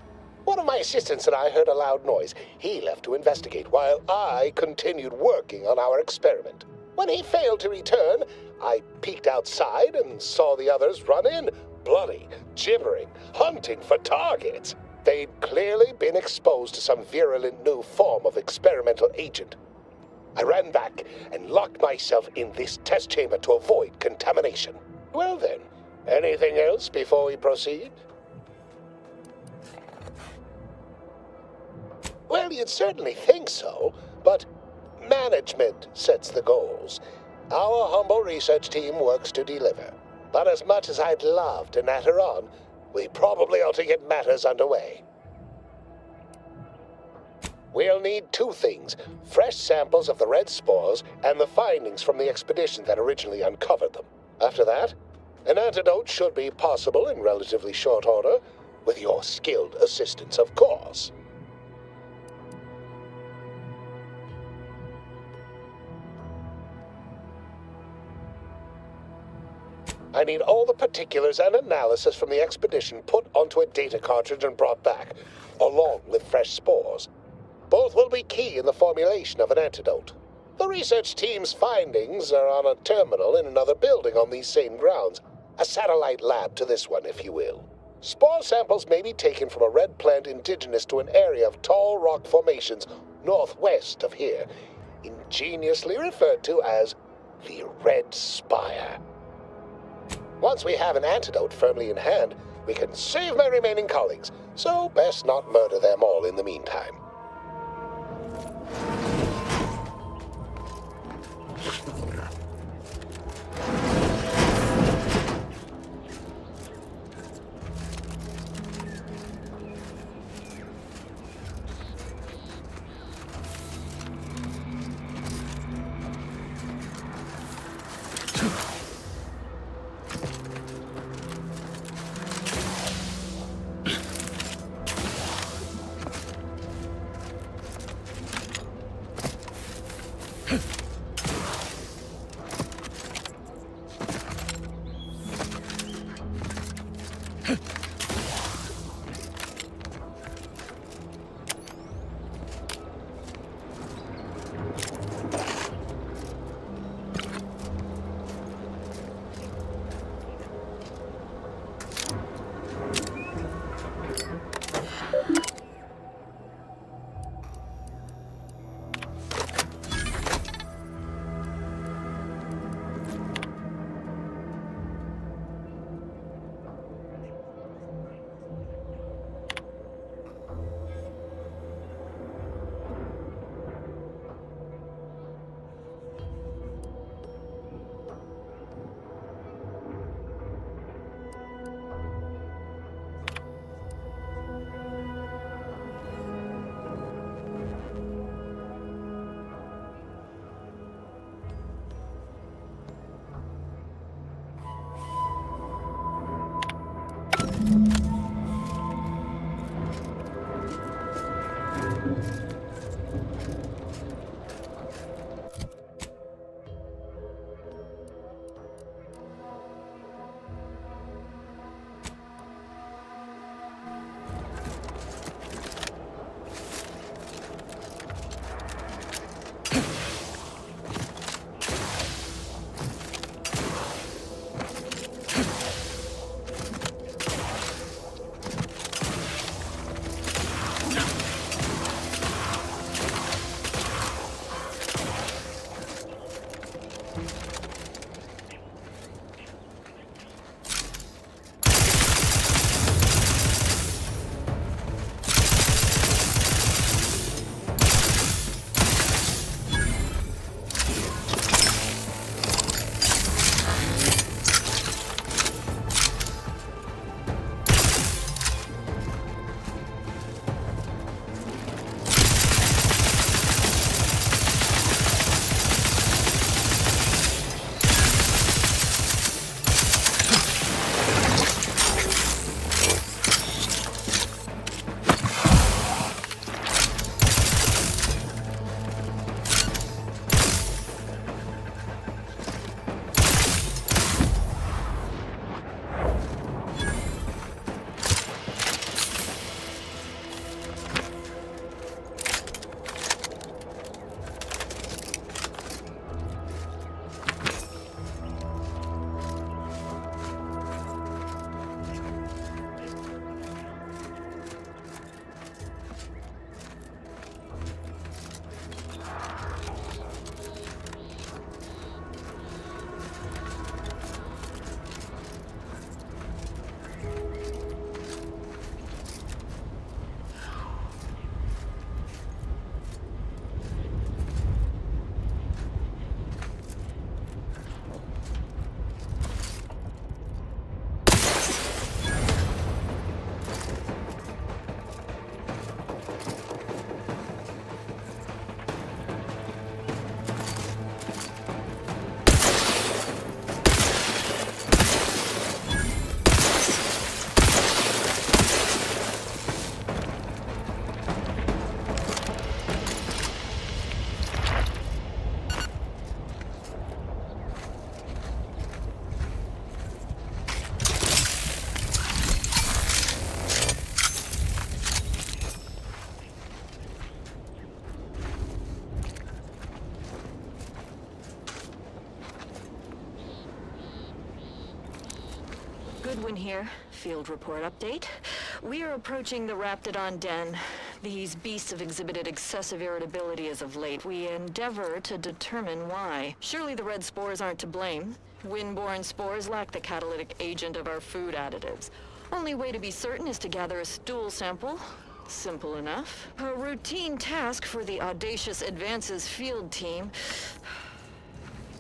One of my assistants and I heard a loud noise. He left to investigate while I continued working on our experiment. When he failed to return, I peeked outside and saw the others run in, bloody, gibbering, hunting for targets. They'd clearly been exposed to some virulent new form of experimental agent. I ran back and locked myself in this test chamber to avoid contamination. Well then, anything else before we proceed? Well, you'd certainly think so, but management sets the goals. Our humble research team works to deliver. But as much as I'd love to natter on, we probably ought to get matters underway. We'll need two things: fresh samples of the red spores and the findings from the expedition that originally uncovered them. After that, an antidote should be possible in relatively short order, with your skilled assistance, of course. I need all the particulars and analysis from the expedition put onto a data cartridge and brought back, along with fresh spores. Both will be key in the formulation of an antidote. The research team's findings are on a terminal in another building on these same grounds. A satellite lab to this one, if you will. Spore samples may be taken from a red plant indigenous to an area of tall rock formations northwest of here, ingeniously referred to as the Red Spire. Once we have an antidote firmly in hand, we can save my remaining colleagues, so best not murder them all in the meantime. Goodwin here. Field report update. We are approaching the Raptidon Den. These beasts have exhibited excessive irritability as of late. We endeavor to determine why. Surely the red spores aren't to blame. Windborne spores lack the catalytic agent of our food additives. Only way to be certain is to gather a stool sample. Simple enough. A routine task for the Audacious Advances field team.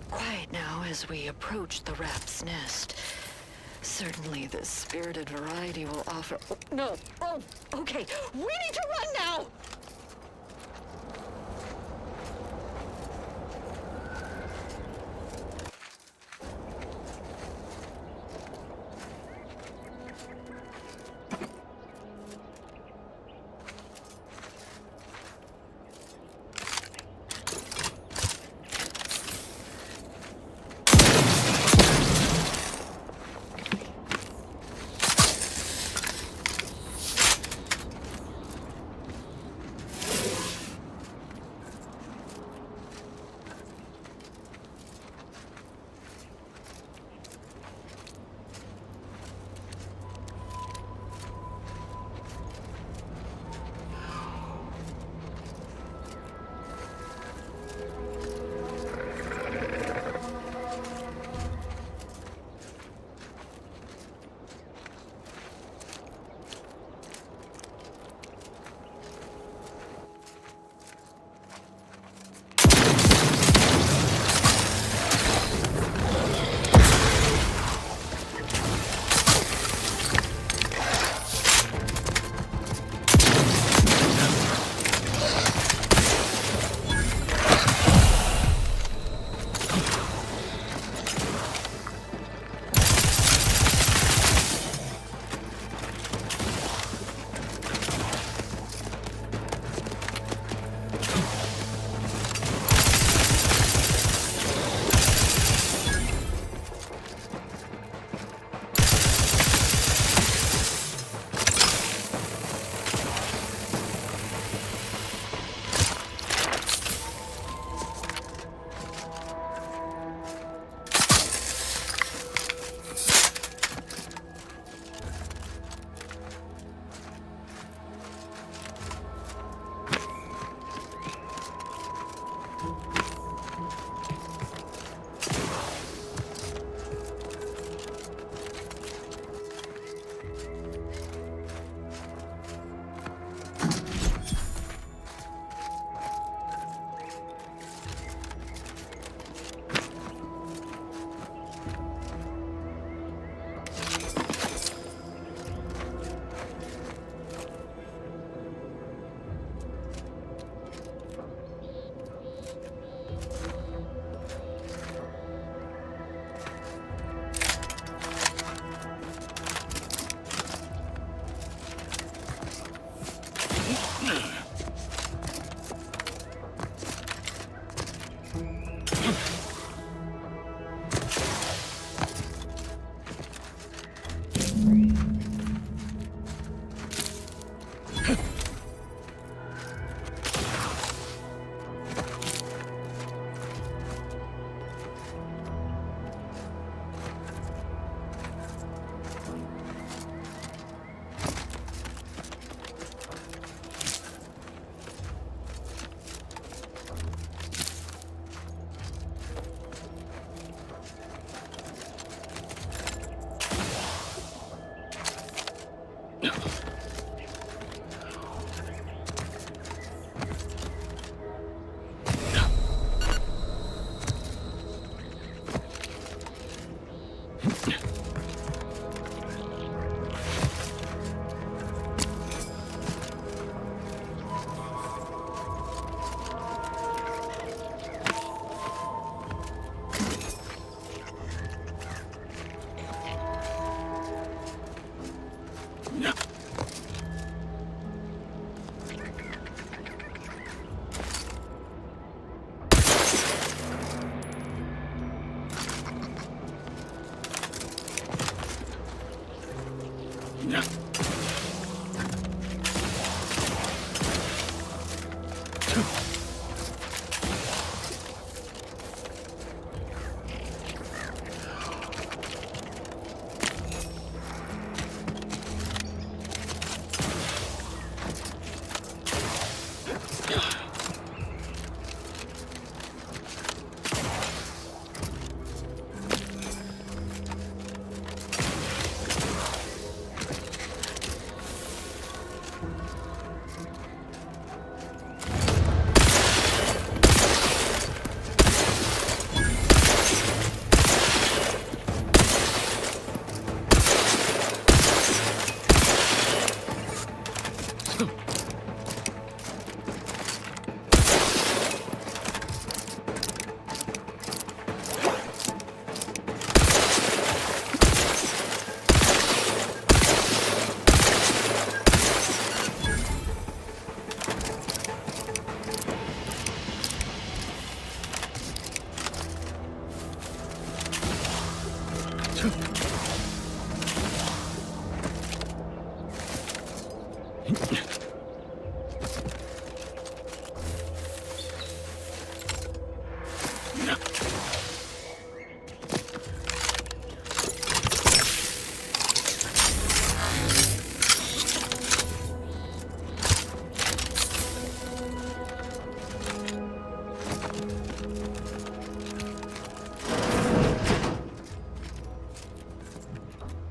Quiet now as we approach the rat's nest. Certainly the spirited variety will offer... Oh, no! Oh, okay. We need to run now!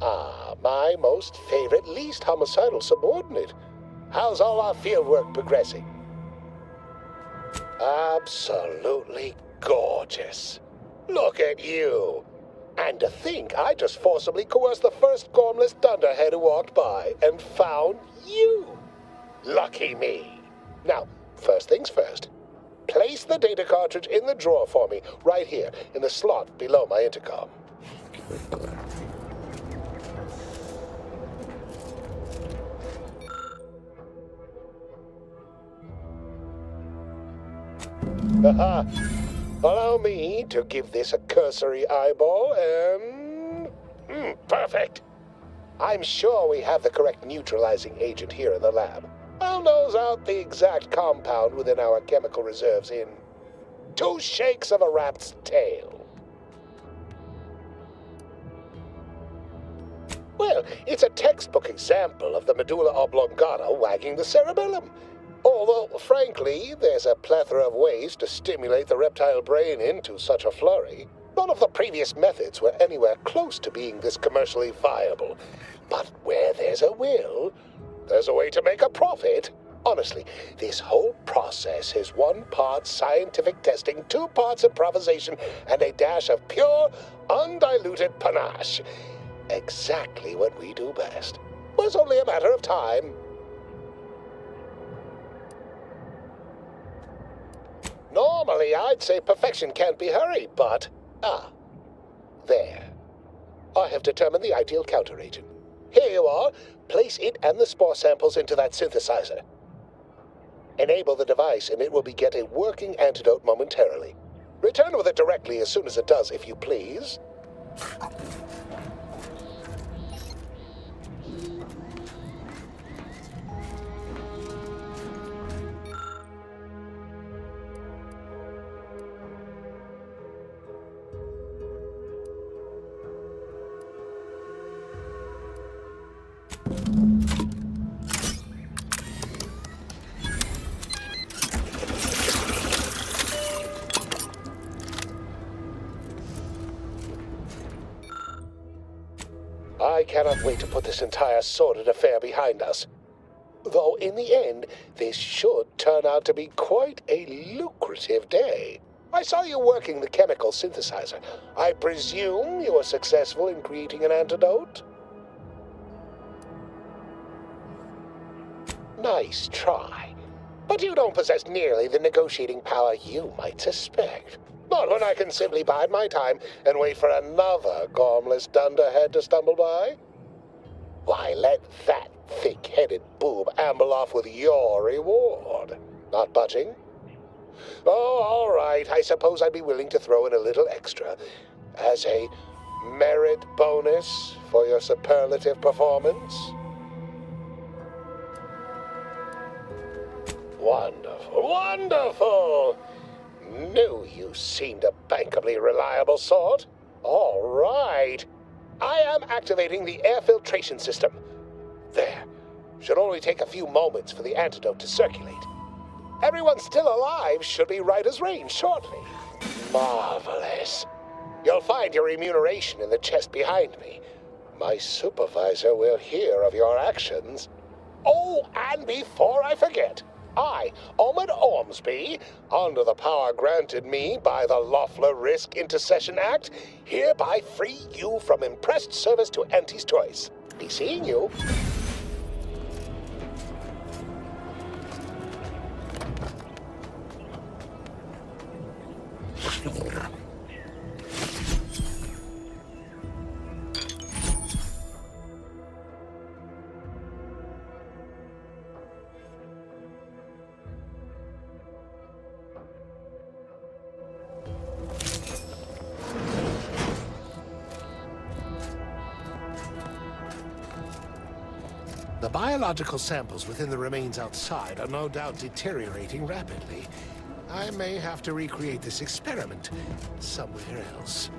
Ah, my most favorite, least homicidal subordinate. How's all our fieldwork progressing? Absolutely gorgeous. Look at you. And to think I just forcibly coerced the first gormless dunderhead who walked by and found you. Lucky me. Now, first things first. Place the data cartridge in the drawer for me, right here, in the slot below my intercom. Haha. Allow me to give this a cursory eyeball and... perfect. I'm sure we have the correct neutralizing agent here in the lab. I'll nose out the exact compound within our chemical reserves in 2 shakes of a rat's tail. Well, it's a textbook example of the medulla oblongata wagging the cerebellum. Although, frankly, there's a plethora of ways to stimulate the reptile brain into such a flurry. None of the previous methods were anywhere close to being this commercially viable. But where there's a will, there's a way to make a profit. Honestly, this whole process is 1 part scientific testing, 2 parts improvisation, and a dash of pure, undiluted panache. Exactly what we do best. Was only a matter of time. Normally, I'd say perfection can't be hurried, but... there. I have determined the ideal counteragent. Here you are. Place it and the spore samples into that synthesizer. Enable the device, and it will beget a working antidote momentarily. Return with it directly as soon as it does, if you please. I cannot wait to put this entire sordid affair behind us. Though in the end, this should turn out to be quite a lucrative day. I saw you working the chemical synthesizer. I presume you were successful in creating an antidote? Nice try. But you don't possess nearly the negotiating power you might suspect. Not when I can simply bide my time and wait for another gormless dunderhead to stumble by. Why, let that thick-headed boob amble off with your reward. Not budging? Oh, all right. I suppose I'd be willing to throw in a little extra as a merit bonus for your superlative performance. Wonderful, wonderful! Knew you seemed a bankably reliable sort. All right. I am activating the air filtration system. There. Should only take a few moments for the antidote to circulate. Everyone still alive should be right as rain shortly. Marvelous. You'll find your remuneration in the chest behind me. My supervisor will hear of your actions. Oh, and before I forget, I, Omid Ormsby, under the power granted me by the Loeffler Risk Intercession Act, hereby free you from impressed service to Auntie's Choice. Be seeing you. The biological samples within the remains outside are no doubt deteriorating rapidly. I may have to recreate this experiment somewhere else.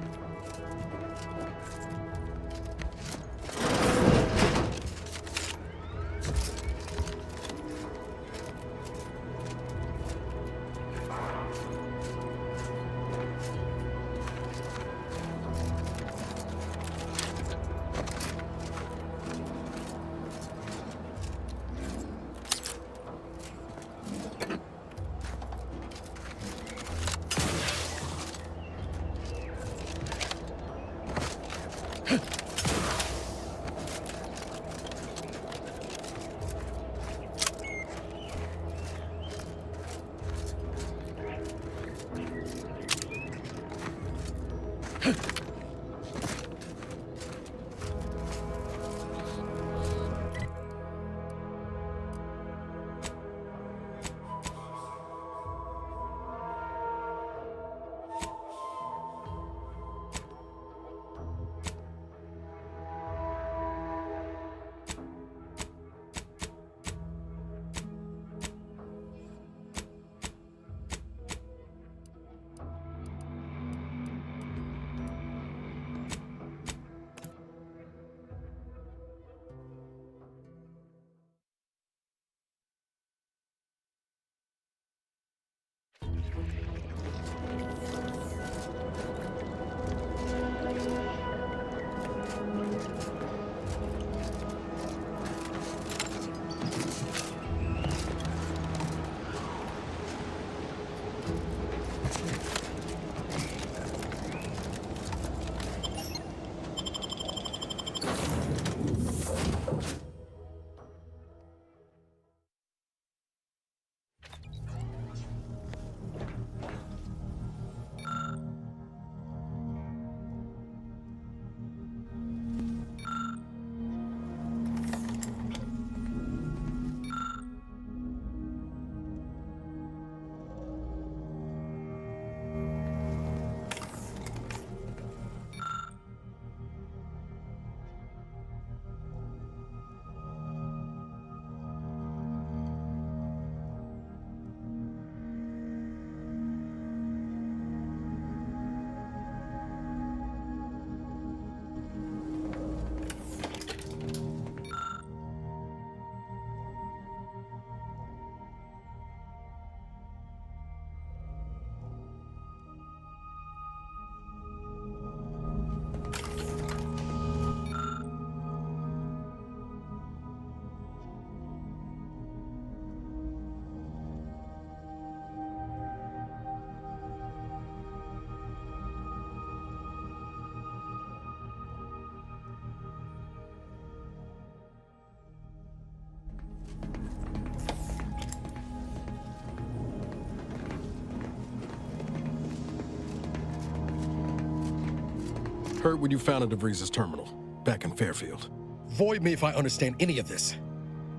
Heard what you found at DeVries' terminal, back in Fairfield. Void me if I understand any of this.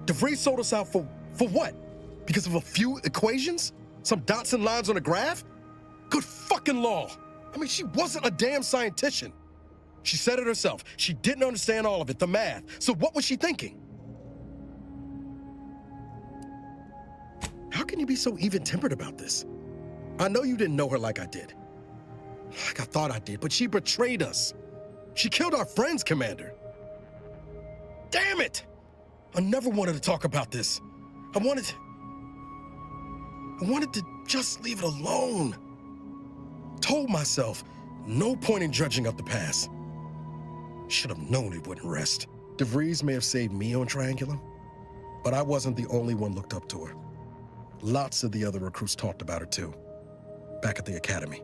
DeVries sold us out for what? Because of a few equations? Some dots and lines on a graph? Good fucking law. I mean, she wasn't a damn scientist. She said it herself. She didn't understand all of it, the math. So what was she thinking? How can you be so even-tempered about this? I know you didn't know her like I did. Like I thought I did, but she betrayed us. She killed our friends, Commander. Damn it! I never wanted to talk about this. I wanted to just leave it alone. Told myself, no point in judging up the past. Should have known it wouldn't rest. DeVries may have saved me on Triangulum, but I wasn't the only one looked up to her. Lots of the other recruits talked about her too, back at the academy.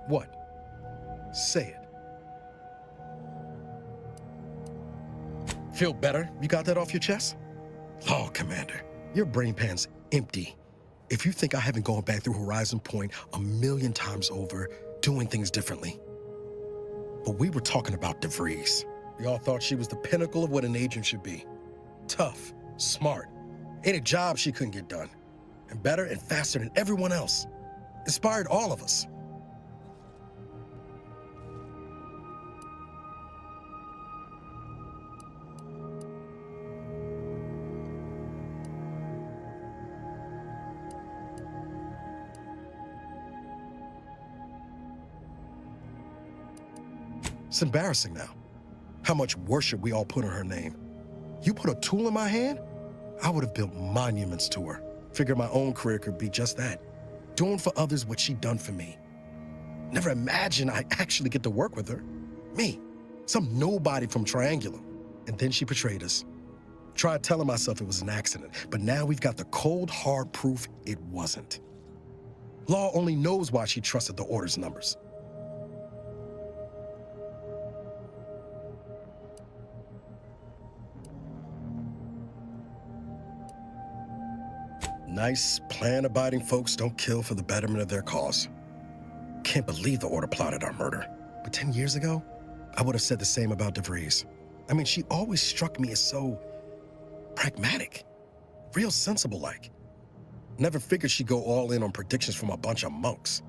What? Say it. Feel better? You got that off your chest? Oh, Commander, your brain pan's empty. If you think I haven't gone back through Horizon Point 1,000,000 times over, doing things differently. But we were talking about DeVries. We all thought she was the pinnacle of what an agent should be. Tough, smart, ain't a job she couldn't get done. And better and faster than everyone else. Inspired all of us. It's embarrassing now, how much worship we all put on her name. You put a tool in my hand, I would have built monuments to her. Figure my own career could be just that. Doing for others what she done for me. Never imagined I'd actually get to work with her. Me, some nobody from Triangulum. And then she betrayed us. Tried telling myself it was an accident, but now we've got the cold, hard proof it wasn't. Law only knows why she trusted the Order's numbers. Nice, plan-abiding folks don't kill for the betterment of their cause. Can't believe the Order plotted our murder. But 10 years ago, I would have said the same about DeVries. I mean, she always struck me as so pragmatic, real sensible-like. Never figured she'd go all in on predictions from a bunch of monks.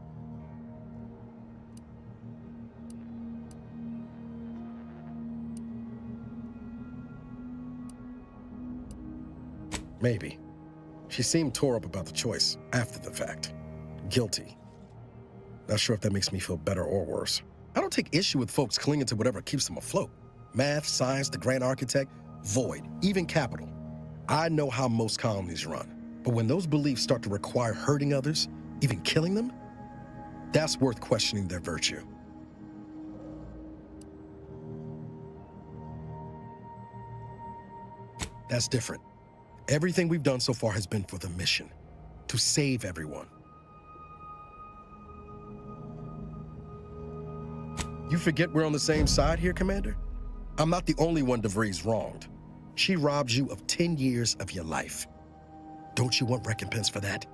Maybe. She seemed tore up about the choice after the fact. Guilty. Not sure if that makes me feel better or worse. I don't take issue with folks clinging to whatever keeps them afloat. Math, science, the grand architect, void, even capital. I know how most colonies run. But when those beliefs start to require hurting others, even killing them, that's worth questioning their virtue. That's different. Everything we've done so far has been for the mission, to save everyone. You forget we're on the same side here, Commander? I'm not the only one DeVries wronged. She robbed you of 10 years of your life. Don't you want recompense for that?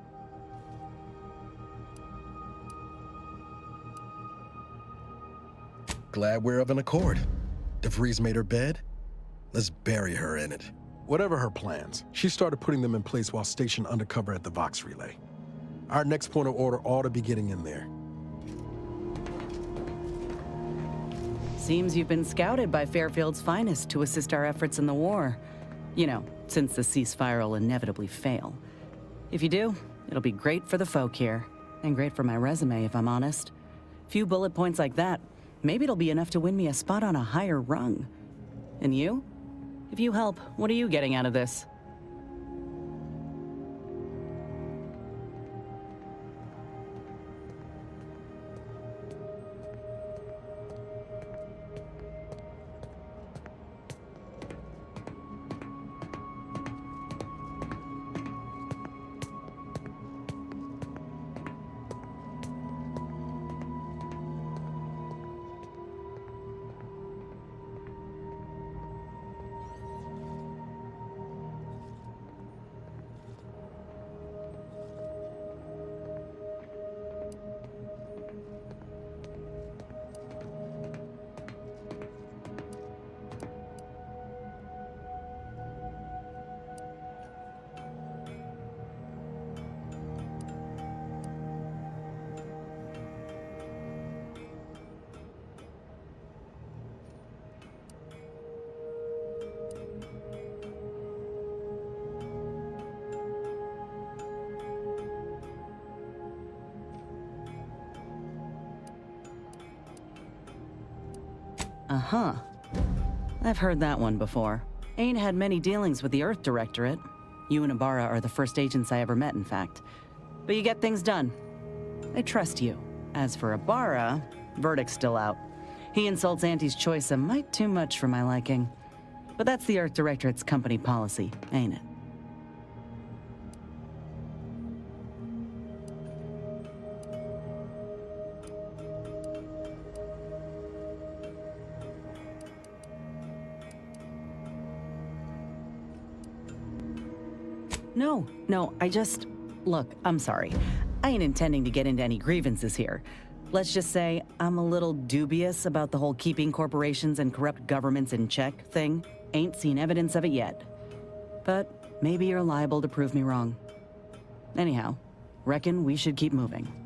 Glad we're of an accord. DeVries made her bed. Let's bury her in it. Whatever her plans, she started putting them in place while stationed undercover at the Vox Relay. Our next point of order ought to be getting in there. Seems you've been scouted by Fairfield's finest to assist our efforts in the war. You know, since the ceasefire will inevitably fail. If you do, it'll be great for the folk here. And great for my resume, if I'm honest. Few bullet points like that, maybe it'll be enough to win me a spot on a higher rung. And you? If you help, what are you getting out of this? Uh-huh. I've heard that one before. Ain't had many dealings with the Earth Directorate. You and Ibarra are the first agents I ever met, in fact. But you get things done. I trust you. As for Ibarra, verdict's still out. He insults Auntie's choice a mite too much for my liking. But that's the Earth Directorate's company policy, ain't it? No, I just... Look, I'm sorry. I ain't intending to get into any grievances here. Let's just say I'm a little dubious about the whole keeping corporations and corrupt governments in check thing. Ain't seen evidence of it yet. But maybe you're liable to prove me wrong. Anyhow, reckon we should keep moving.